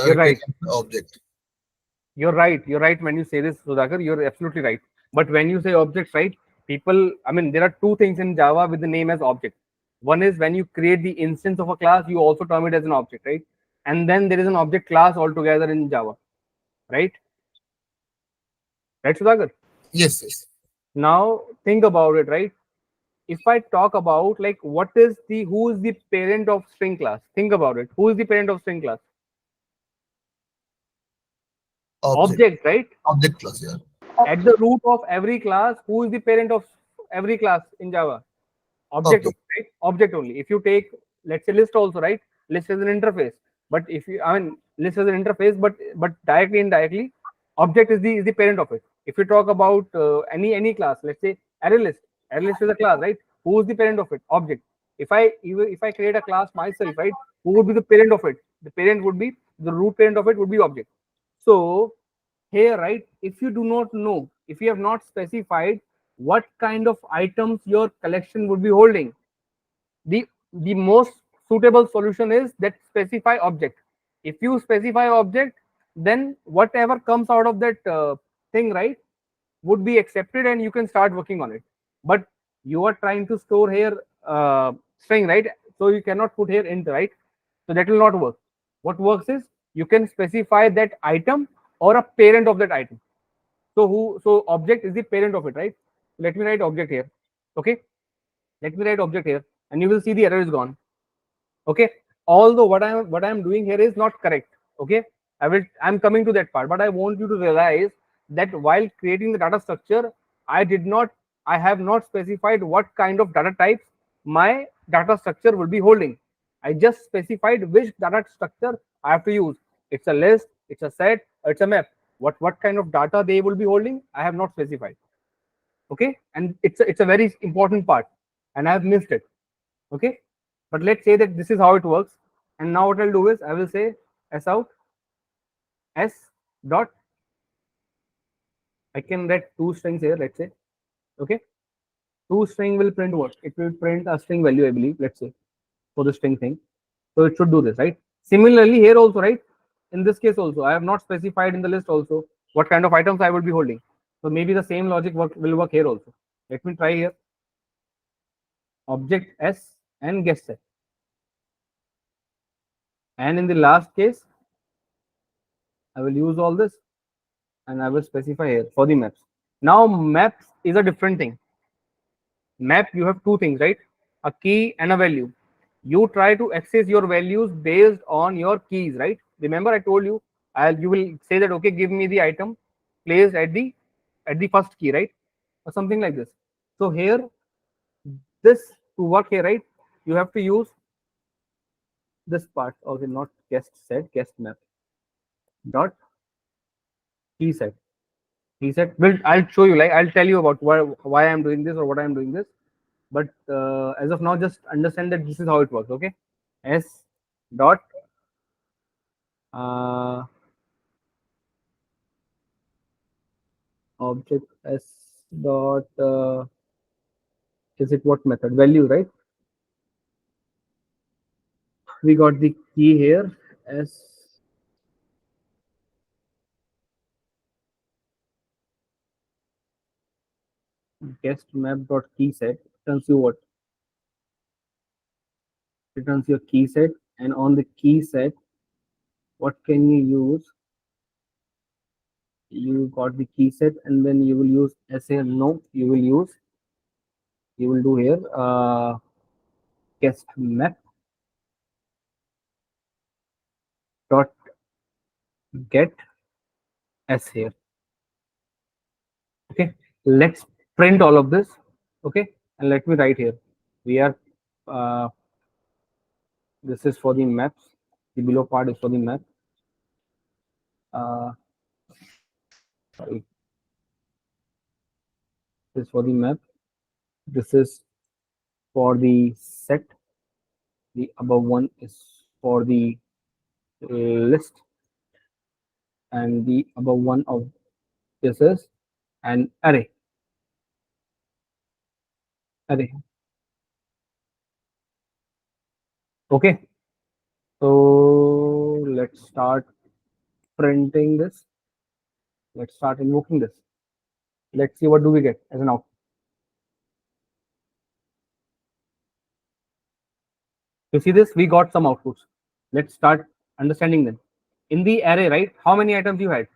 You're right. taken object. You're right. You're right when you say this, Sudhakar. You're absolutely right. But when you say objects, right? People, I mean, there are two things in Java with the name as object. One is when you create the instance of a class, you also term it as an object, right? And then there is an object class altogether in Java, right? Right, Sudhakar? Yes, yes. Now think about it, right? If I talk about like who is the parent of string class? Think about it. Who is the parent of string class? Object. Object, right? Object class, yeah. At the root of every class, who is the parent of every class in Java? Object, Object. right? Object only. If you take, let's say, list also, right? List is an interface. But if you, I mean, list is an interface, but directly, indirectly, object is the parent of it. If you talk about any class, let's say array list is a class, right? Who is the parent of it? Object. If I create a class myself, right? Who would be the parent of it? The parent would be the root parent of it would be object. So here, right, if you do not know, if you have not specified what kind of items your collection would be holding, the most suitable solution is that specify object. If you specify object, then whatever comes out of that thing, right, would be accepted and you can start working on it. But you are trying to store here string, right? So you cannot put here int, right? So that will not work. What works is you can specify that item or a parent of that item. So object is the parent of it, right? Let me write object here. Okay, let me write object here, and you will see the error is gone. Okay, although what I'm doing here is not correct. Okay, I'm coming to that part, but I want you to realize that while creating the data structure, I have not specified what kind of data types my data structure will be holding. I just specified which data structure I have to use. It's a list, it's a set, or it's a map. What kind of data they will be holding, I have not specified. Okay, and it's a very important part, and I have missed it. Okay, but let's say that this is how it works. And now what I'll do is I will say s out s dot, I can write two strings here, let's say. Okay, two string will print what? It will print a string value, I believe, let's say, for the string thing. So it should do this, right? Similarly here also, right? In this case also, I have not specified in the list also what kind of items I will be holding. So maybe the same logic will work here also. Let me try here. Object s and guess set. And in the last case, I will use all this and I will specify here for the maps. Now maps is a different thing. Map, you have two things, right? A key and a value. You try to access your values based on your keys, right? Remember I told you, you will say that, okay, give me the item placed at the first key, right? Or something like this. So here, this to work here, right? You have to use this part. Okay, not guest set, guest map dot key set. He said, well, I'll show you, like I'll tell you about why I'm doing this or what I'm doing this. But as of now, just understand that this is how it works. Okay, s dot uh, object s dot is it what method? Value, right? We got the key here. S guest map dot key set returns you what? Returns your key set, and on the key set, what can you use? You got the key set, and then you will use s here. No, you will do here guest map dot get s here. Okay, let's print all of this. Okay, and let me write here. We are this is for the maps. The below part is for the map. Sorry, this is for the map. This is for the set. The above one is for the list, and the above one of this is an array. Array. Okay. So let's start printing this. Let's start invoking this. Let's see what do we get as an output. You see this? We got some outputs. Let's start understanding them. In the array, right? How many items you had?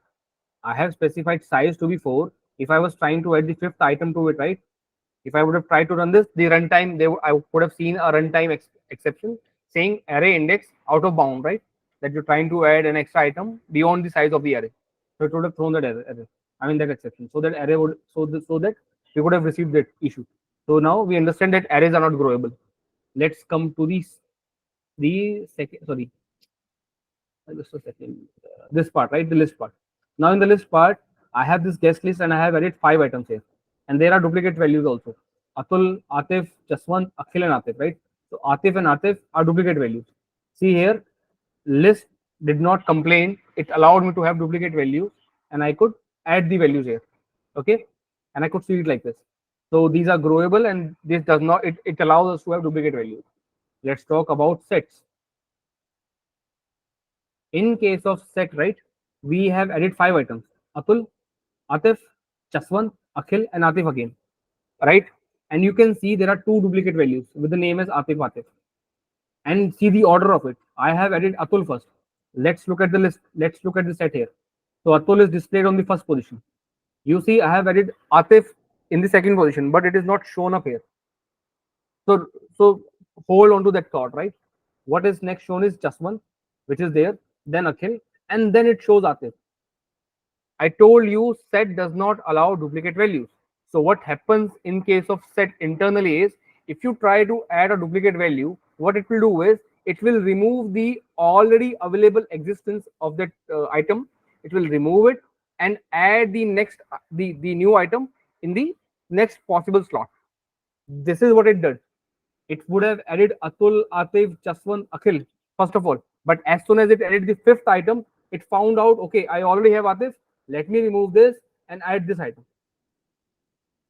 I have specified size to be 4. If I was trying to add the 5th item to it, right? If I would have tried to run this, the runtime, I would have seen a runtime exception saying array index out of bound, right? That you're trying to add an extra item beyond the size of the array. So it would have thrown that error. I mean that exception. So that array would so that we would have received that issue. So now we understand that arrays are not growable. Let's come to the second. Sorry, just a second. This part, right? The list part. Now in the list part, I have this guest list and I have added 5 items here, and there are duplicate values also. Atul, Atif, Jaswant, Akhil, and Atif, right? So Atif and Atif are duplicate values. See here, list did not complain. It allowed me to have duplicate values, and I could add the values here. Okay, and I could see it like this. So these are growable, and this does not. It allows us to have duplicate values. Let's talk about sets. In case of set, right, we have added 5 items: Atul, Atif, Jaswant, Akhil, and Atif again, right? And you can see there are 2 duplicate values with the name as Atif. And see the order of it. I have added Atul first. Let's look at the list. Let's look at the set here. So Atul is displayed on the first position. You see, I have added Atif in the second position, but it is not shown up here. So hold on to that thought, right? What is next shown is Jaswant, which is there, then Akhil, and then it shows Atif. I told you set does not allow duplicate values. So what happens in case of set internally is, if you try to add a duplicate value, what it will do is it will remove the already available existence of that item. It will remove it and add the next the new item in the next possible slot. This is what it does. It would have added Atul, Atif, Jaswant, Akhil first of all, but as soon as it added the 5th item, it found out, okay, I already have Atif. Let me remove this and add this item.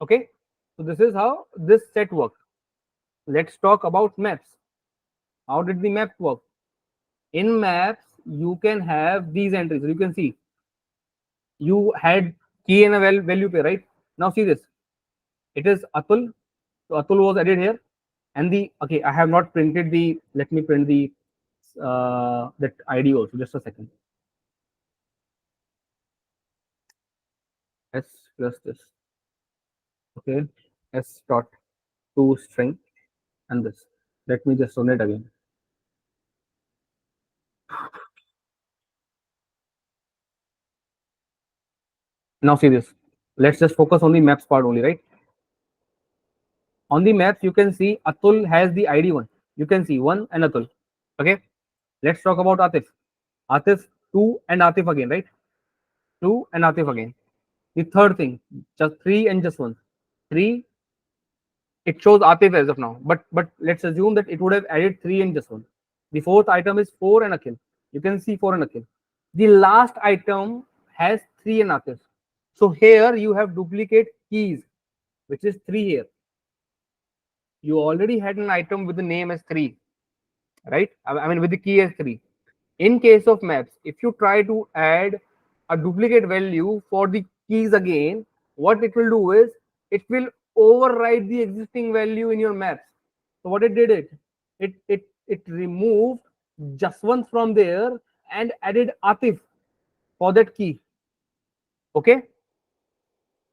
Okay, so this is how this set works. Let's talk about maps. How did the map work? In maps, you can have these entries. You can see you had key and a value pair, right? Now see this. It is Atul. So Atul was added here, and the okay. I have not printed the. Let me print the that ID also. Just a second. S plus this. Okay, S dot to string and this. Let me just run it again. Now see this. Let's just focus on the maps part only, right? On the maps, you can see Atul has the ID 1. You can see 1 and Atul. Okay. Let's talk about Atif. Atif 2 and Atif again, right? 2 and Atif again. The third thing, just 3 and just 1. 3, it shows Atif as of now, but let's assume that it would have added 3 and just 1. The fourth item is 4 and Akhil. You can see 4 and Akhil. The last item has 3 and Atif. So here you have duplicate keys, which is 3 here. You already had an item with the name as 3, right? I mean with the key as 3. In case of maps, if you try to add a duplicate value for the keys again, what it will do is it will override the existing value in your maps. So what it did, it removed Jaswant from there and added Atif for that key. Okay,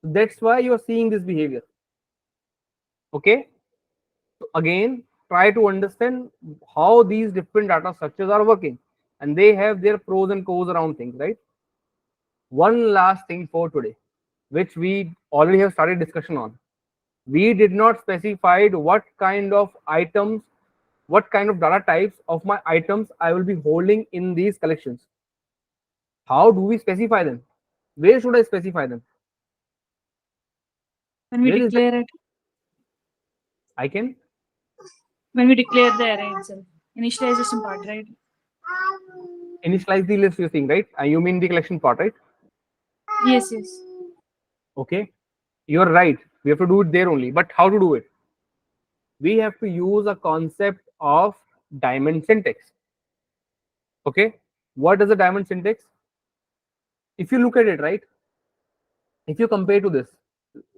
that's why you are seeing this behavior. Okay, so again, try to understand how these different data structures are working, and they have their pros and cons around things, right? One last thing for today, which we already have started discussion on. We did not specify what kind of items, what kind of data types of my items I will be holding in these collections. How do we specify them? Where should I specify them? When we Where is declare it, I can when we declare the array itself, initialization part, right? initialize the list using, right? You mean the collection part, right? Yes, yes. Okay, you're right. We have to do it there only. But how to do it? We have to use a concept of diamond syntax. Okay, what is the diamond syntax? If you look at it, right, if you compare to this,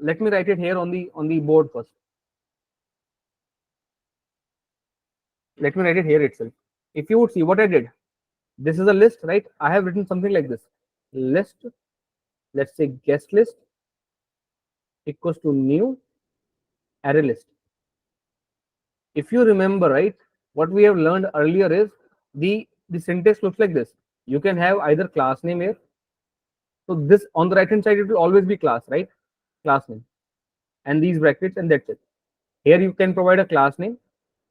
let me write it here on the board first. Let me write it here itself. If you would see what I did, this is a list, right? I have written something like this: list, let's say guest list equals to new array list. If you remember, right, what we have learned earlier is the syntax looks like this. You can have either class name here. So this on the right hand side, it will always be class, right? Class name and these brackets, and that's it. Here you can provide a class name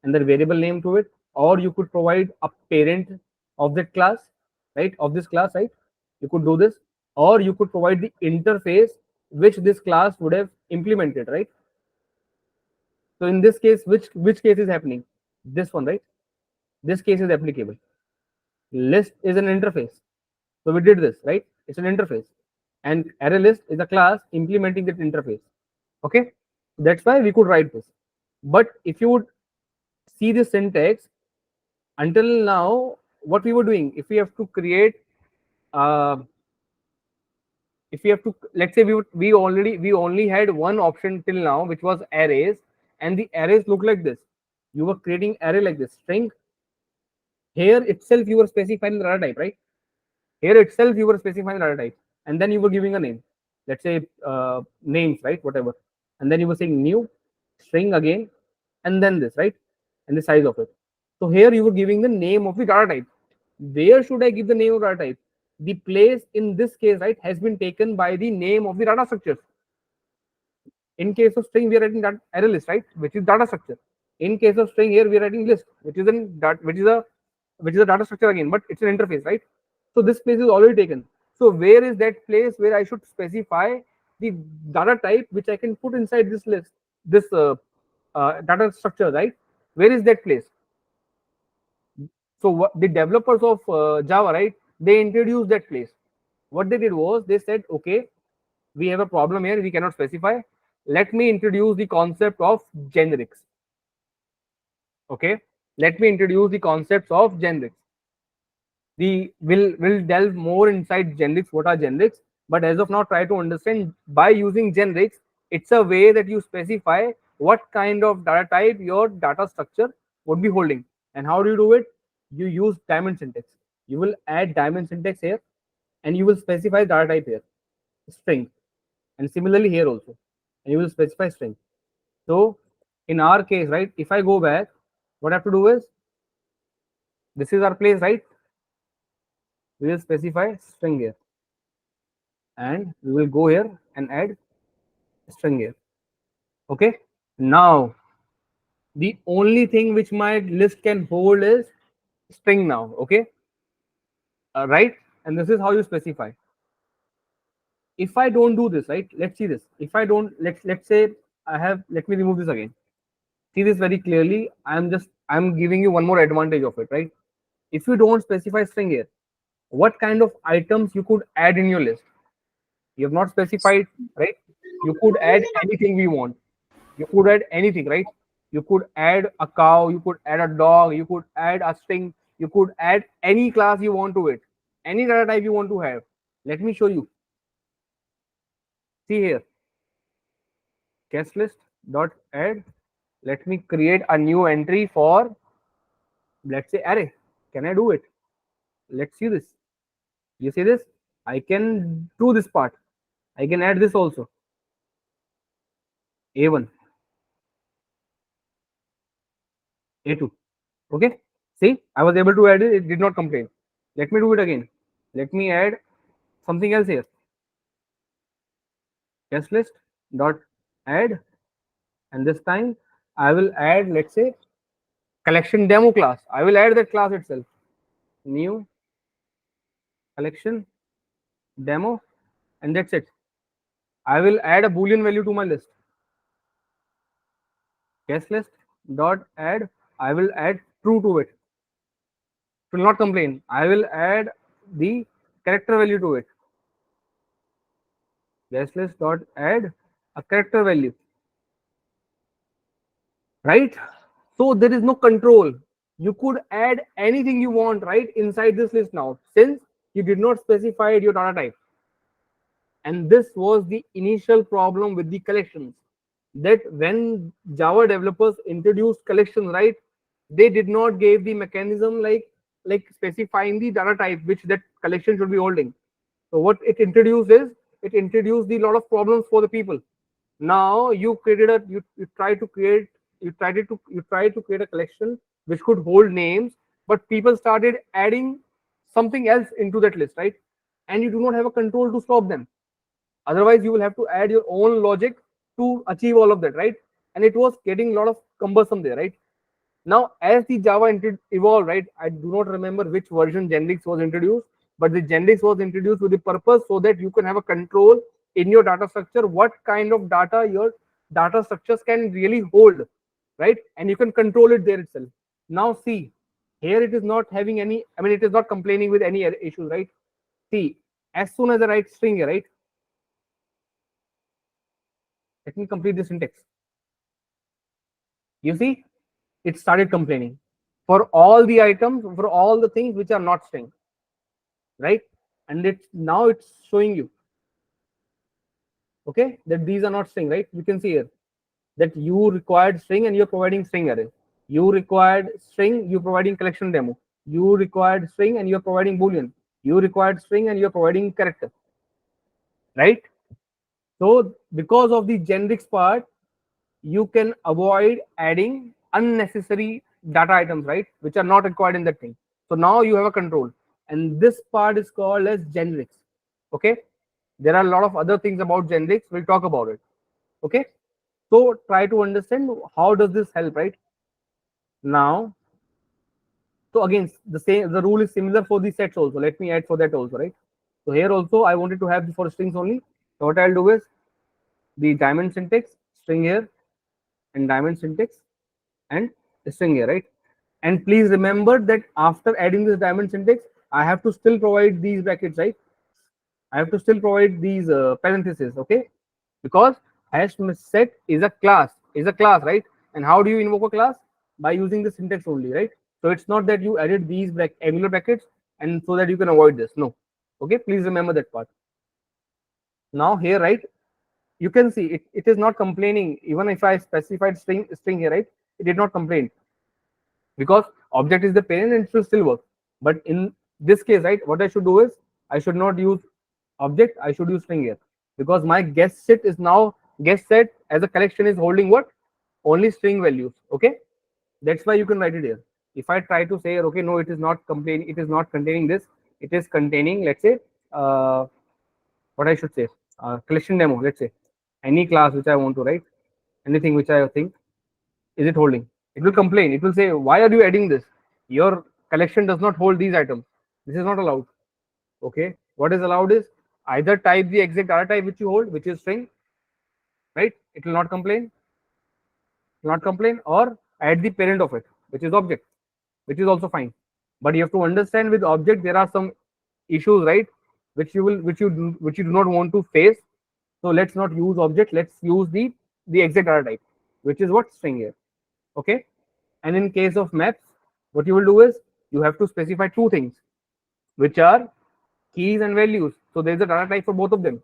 and the variable name to it, or you could provide a parent of that class, right? Of this class, right? You could do this, or you could provide the interface which this class would have implemented, right? So in this case, which case is happening? This one, right? This case is applicable. List is an interface. So we did this, right? It's an interface. And array list is a class implementing that interface. Okay. That's why we could write this. But if you would see the syntax, until now, what we were doing, if we have to create, if we have to, let's say we only had one option till now, which was arrays, and the arrays look like this. You were creating array like this, string. Here itself, you were specifying the data type, right? Here itself, you were specifying the data type, and then you were giving a name. Let's say names, right? Whatever. And then you were saying new string again, and then this, right? And the size of it. So here you were giving the name of the data type. Where should I give the name of data type? The place in this case, right, has been taken by the name of the data structure. In case of string, we are writing that array list, right, which is data structure. In case of string, here we are writing list, which is a data structure again, but it's an interface, right? So this place is already taken. So where is that place where I should specify the data type which I can put inside this list, this data structure, right? Where is that place? So what the developers of Java, right, they introduced that place. What they did was they said, okay, we have a problem here, we cannot specify. Let me introduce the concept of generics. Okay, let me introduce the concepts of generics. We'll delve more inside generics, what are generics, but as of now, try to understand by using generics, it's a way that you specify what kind of data type your data structure would be holding. And how do you do it? You use diamond syntax. You will add diamond syntax here, and you will specify data type here, string, and similarly here also, and you will specify string. So in our case, right, if I go back, what I have to do is, this is our place, right? We will specify string here, and we will go here and add string here. Okay, now the only thing which my list can hold is string now. Okay, right, and this is how you specify. If I don't do this, right, let's see this. If I don't, let's say I have, let me remove this again. See this very clearly. I'm giving you one more advantage of it, right? If you don't specify string here, what kind of items you could add in your list? You have not specified, right? You could add anything we want. You could add anything, right? You could add a cow, you could add a dog, you could add a string, you could add any class you want to it, any data type you want to have. Let me show you. See here, guest list dot add. Let me create a new entry for, let's say, array. Can I do it? Let's see this. You see this? I can do this part. I can add this also. A1, A2. Okay. See, I was able to add it. It did not complain. Let me do it again. Let me add something else here. Guest list dot add, and this time I will add, let's say, collection demo class. I will add that class itself. New collection demo, and that's it. I will add a boolean value to my list. Guest list dot add. I will add true to it. It will not complain. I will add the character value to it. Guest list dot add a character value. Right? So there is no control. you could add anything you want, right, inside this list now, since you did not specify your data type. And this was the initial problem with the collections, that when Java developers introduced collections, right, they did not give the mechanism like specifying the data type which that collection should be holding. So what it introduced is, it introduced a lot of problems for the people. Now you created a you try to create you try to create a collection which could hold names, but people started adding something else into that list, right? And you do not have a control to stop them. Otherwise, you will have to add your own logic to achieve all of that, right? And it was getting a lot of cumbersome there, right? Now, as the Java evolved, right, I do not remember which version generics was introduced, but the generics was introduced with the purpose so that you can have a control in your data structure, what kind of data your data structures can really hold, right? And you can control it there itself. Now, see, here it is not having any, I mean, it is not complaining with any issues, right? See, as soon as I write string here, right? Let me complete this syntax. You see, it started complaining for all the items, for all the things which are not string, right? And it's showing you, okay, that these are not string, right? You can see here that you required string and you're providing string array. You required string, you're providing collection demo. You required string and you're providing boolean. You required string and you're providing character, right? So because of the generics part, you can avoid adding unnecessary data items, right, which are not required in that thing. So now you have a control, and this part is called as generics. Okay, there are a lot of other things about generics, we'll talk about it. Okay, so try to understand how does this help, right? Now, so again, the rule is similar for the sets also. Let me add for that also, right? So here also I wanted to have for strings only. So what I'll do is the diamond syntax, string here, and diamond syntax, and string here, right? And please remember that after adding this diamond syntax, I have to still provide these brackets, right? I have to still provide these parentheses, okay? Because hash set is a class, right? And how do you invoke a class? By using the syntax only, right? So it's not that you added these angular brackets and so that you can avoid this. No. Okay, please remember that part. Now here, right? You can see it is not complaining. Even if I specified string here, right? It did not complain because object is the parent and it should still work. But in this case, right, what I should do is I should not use object, I should use string here, because my guest set is now guest set as a collection is holding what? Only string values. Okay, that's why you can write it here. If I try to say, okay, no, it is not complaining, it is not containing this, it is containing, let's say, what I should say, collection demo, let's say, any class which I want to write, anything which I think, is it holding? It will complain. It will say, why are you adding this? Your collection does not hold these items. This is not allowed. Okay. What is allowed is either type the exact data type which you hold, which is string, right? It will not complain. Not complain, or add the parent of it, which is object, which is also fine. But you have to understand with object there are some issues, right? Which you do not want to face. So let's not use object. Let's use the exact data type, which is what string here. Okay. And in case of maps, what you will do is you have to specify two things, which are keys and values. So there's a data type for both of them.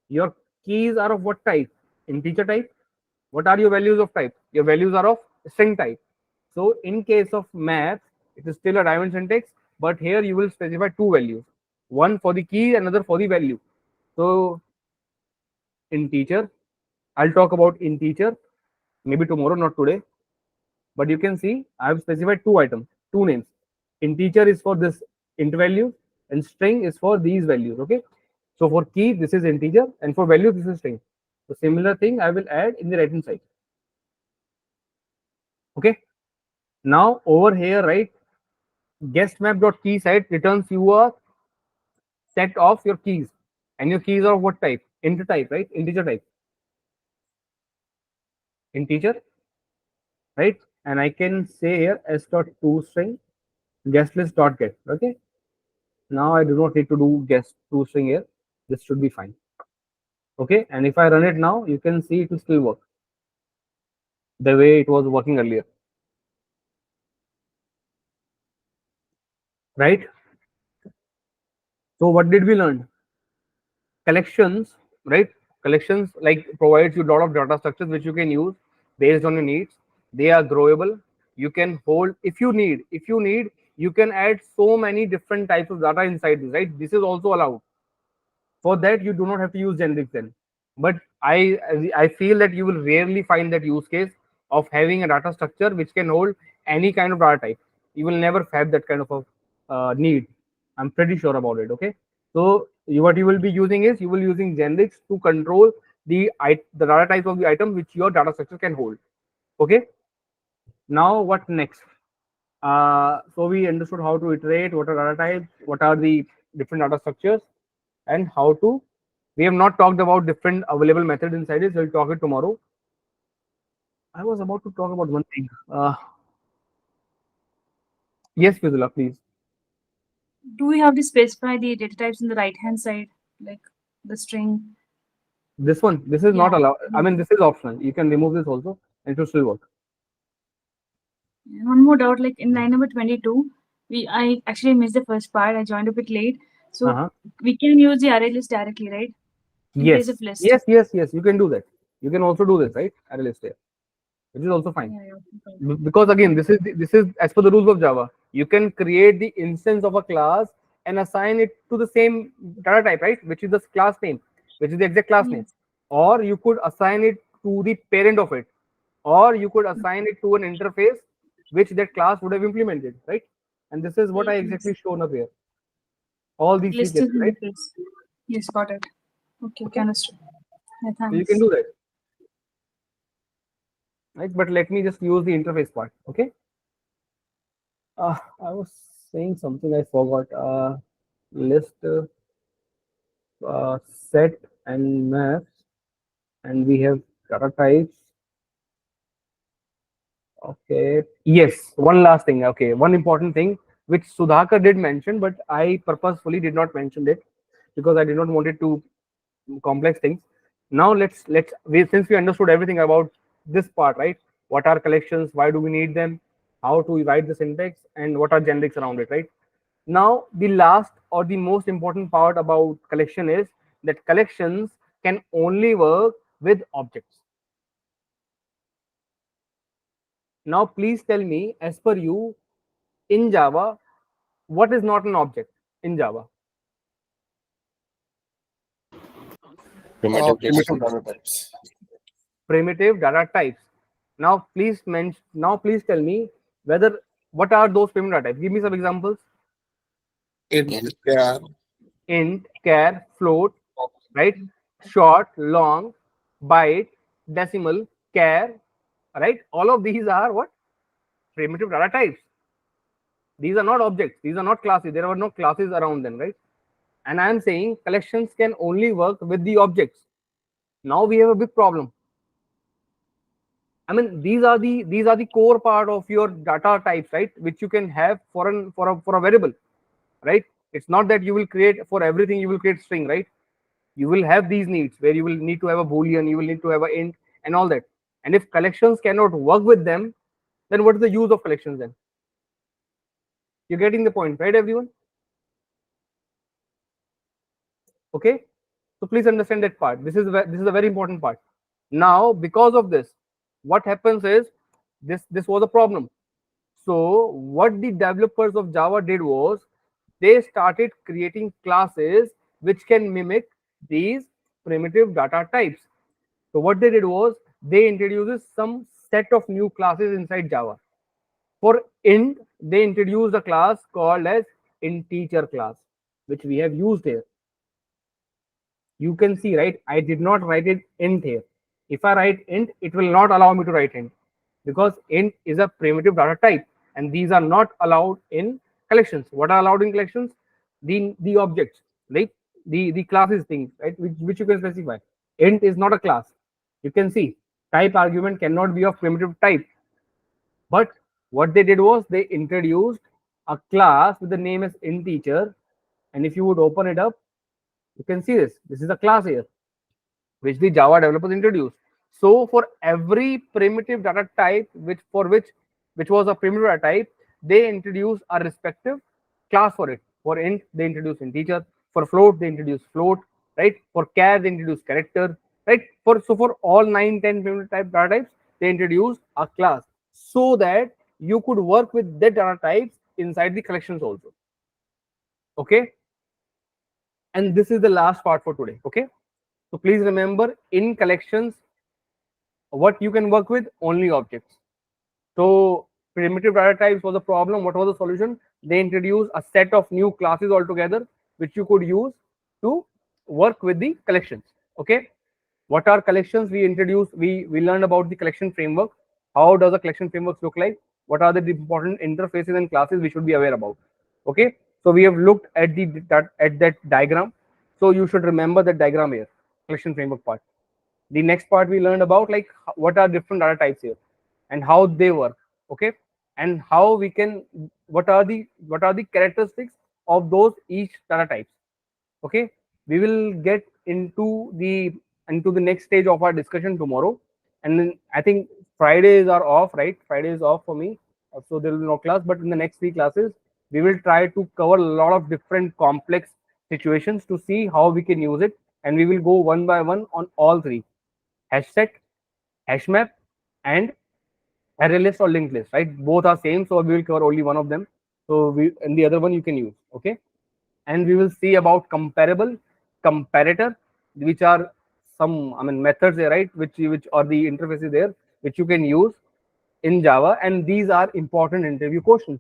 Your keys are of what type? Integer type. What are your values of type? Your values are of string type. So in case of maps, it is still a diamond syntax, but here you will specify two values, one for the key, another for the value. So integer, I'll talk about integer maybe tomorrow, not today. But you can see I have specified two items, two names. Integer is for this int value and string is for these values. Okay. So for key, this is integer, and for value, this is string. So similar thing I will add in the right hand side. Okay. Now over here, right, guest map.key set returns you a set of your keys, and your keys are of what type? Int type, right? Integer type. Integer, right? And I can say here s.toString guest list dot get. Okay. Now I do not need to do guest toString here. This should be fine. Okay. And if I run it now, you can see it will still work the way it was working earlier. right? So what did we learn? Collections, right? Collections like provides you a lot of data structures which you can use based on your needs. They are growable. You can hold if you need. If you need, you can add so many different types of data inside this, right? This is also allowed. For that, you do not have to use generics then. But I feel that you will rarely find that use case of having a data structure which can hold any kind of data type. You will never have that kind of a need. I'm pretty sure about it. Okay, so what you will be using is you will using generics to control the data type of the item which your data structure can hold. Okay, now what next? So we understood how to iterate, what are data types, what are the different data structures, and how to. We have not talked about different available methods inside it. So we'll talk it tomorrow. I was about to talk about one thing. Yes, Fizula, please. Do we have to specify the data types on the right hand side, like the string? This one, this is not Yeah. allowed. I mean, this is optional. You can remove this also, and it will still work. And one more doubt, like in line number 22, I actually missed the first part. I joined a bit late. So Uh-huh. we can use the array list directly, right? In Yes, case of list. yes. You can do that. You can also do this, right? Array list here, which is also fine. Yeah. Because again, this is as per the rules of Java. You can create the instance of a class and assign it to the same data type, right? Which is the class name, which is the exact class name. Yes. Or you could assign it to the parent of it, or you could assign it to an interface which that class would have implemented, right? And this is what I exactly shown up here. All these three List is cases, right? interface. Yes, got it. Okay, Okay. understood. Yeah, So you thanks. can do that, right? But let me just use the interface part, okay? I was saying something I forgot. List, set, and maps, and we have data types. Okay. Yes. One last thing. Okay. One important thing which Sudhakar did mention, but I purposefully did not mention it because I did not want it to complex things. Now since we understood everything about this part, right? What are collections? Why do we need them? How to write the syntax and what are generics around it, right? Now the last or the most important part about collection is that collections can only work with objects. Now please tell me, as per you, in Java, what is not an object in Java? Primitive data Primitive types. data types. Primitive data types. Now please tell me whether what are those primitive data types? Give me some examples. Int, char, Int, char, float, right? Short, long, byte, decimal, char, right? All of these are what? Primitive data types. These are not objects. These are not classes. There are no classes around them, right? And I am saying collections can only work with the objects. Now we have a big problem. I mean, these are the core part of your data types, right? Which you can have for a variable, right? It's not that you will create for everything. You will create string, right? You will have these needs where you will need to have a boolean, you will need to have a int, and all that. And if collections cannot work with them, then what is the use of collections then? You're getting the point, right, everyone? Okay. So please understand that part. This is a very important part. Now, because of this, what happens is this was a problem. So what the developers of Java did was they started creating classes which can mimic these primitive data types. So what they did was they introduced some set of new classes inside Java. For int, they introduced a class called as integer class, which we have used here. You can see, right? I did not write it int here. If I write int, it will not allow me to write int because int is a primitive data type and these are not allowed in collections. What are allowed in collections? The objects, right? The classes things, right? Which you can specify. Int is not a class. You can see type argument cannot be of primitive type. But what they did was they introduced a class with the name as integer. And if you would open it up, you can see this. This is a class here which the Java developers introduced. So for every primitive data type which was a primitive data type, they introduce a respective class for it. For int, they introduce integer. For float, they introduce float, right? For char, they introduce character, right? For all 9, 10 primitive type data types, they introduce a class so that you could work with that data types inside the collections also. Okay. And this is the last part for today. Okay. So please remember, in collections, what you can work with, only objects. So primitive data types was a problem. What was the solution? They introduced a set of new classes altogether, which you could use to work with the collections. Okay. What are collections? We introduced, we learned about the collection framework. How does a collection framework look like? What are the important interfaces and classes we should be aware about? Okay. So we have looked at that diagram. So you should remember that diagram here, collection framework part. The next part we learned about, like, what are different data types here and how they work. Okay. And how we can, what are the characteristics of those each data types. Okay. We will get into the next stage of our discussion tomorrow. And then I think Fridays are off, right? Friday is off for me, so there will be no class. But in the next 3 classes, we will try to cover a lot of different complex situations to see how we can use it, and we will go one by one on all 3: hash set, hash map, and array list or linked list. Right? Both are same, so we will cover only one of them. So and the other one you can use. Okay. And we will see about comparable, comparator, which are some, I mean, methods there, right? Which are the interfaces there, which you can use in Java, and these are important interview questions.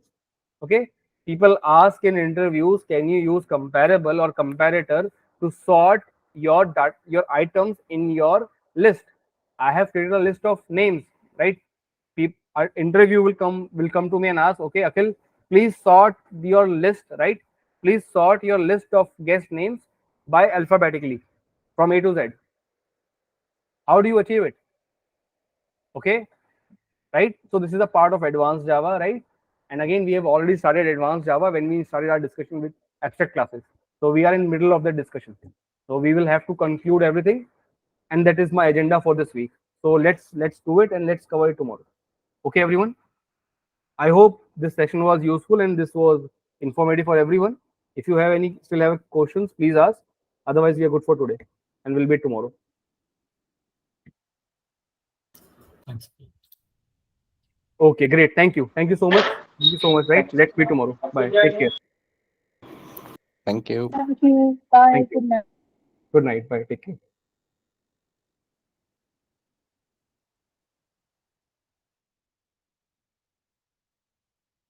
Okay. People ask in interviews, can you use comparable or comparator to sort your items in your list? I have created a list of names, right? Our interview will come to me and ask, okay, Akhil, please sort your list, right? Please sort your list of guest names by alphabetically from A to Z. How do you achieve it? Okay, right? So this is a part of advanced Java, right? And again, we have already started advanced Java when we started our discussion with abstract classes. So we are in middle of the discussion. So we will have to conclude everything, and that is my agenda for this week. So let's do it, and let's cover it tomorrow. Okay, everyone. I hope this session was useful and this was informative for everyone. If you have still have questions, please ask. Otherwise, we are good for today, and we'll be tomorrow. Thanks. Okay, great. Thank you. Thank you so much. Thank you so much. Right. Let's be tomorrow. Bye. Take care. Thank you. Thank you. Bye. Thank you. Good night. Good night. Bye. Take care.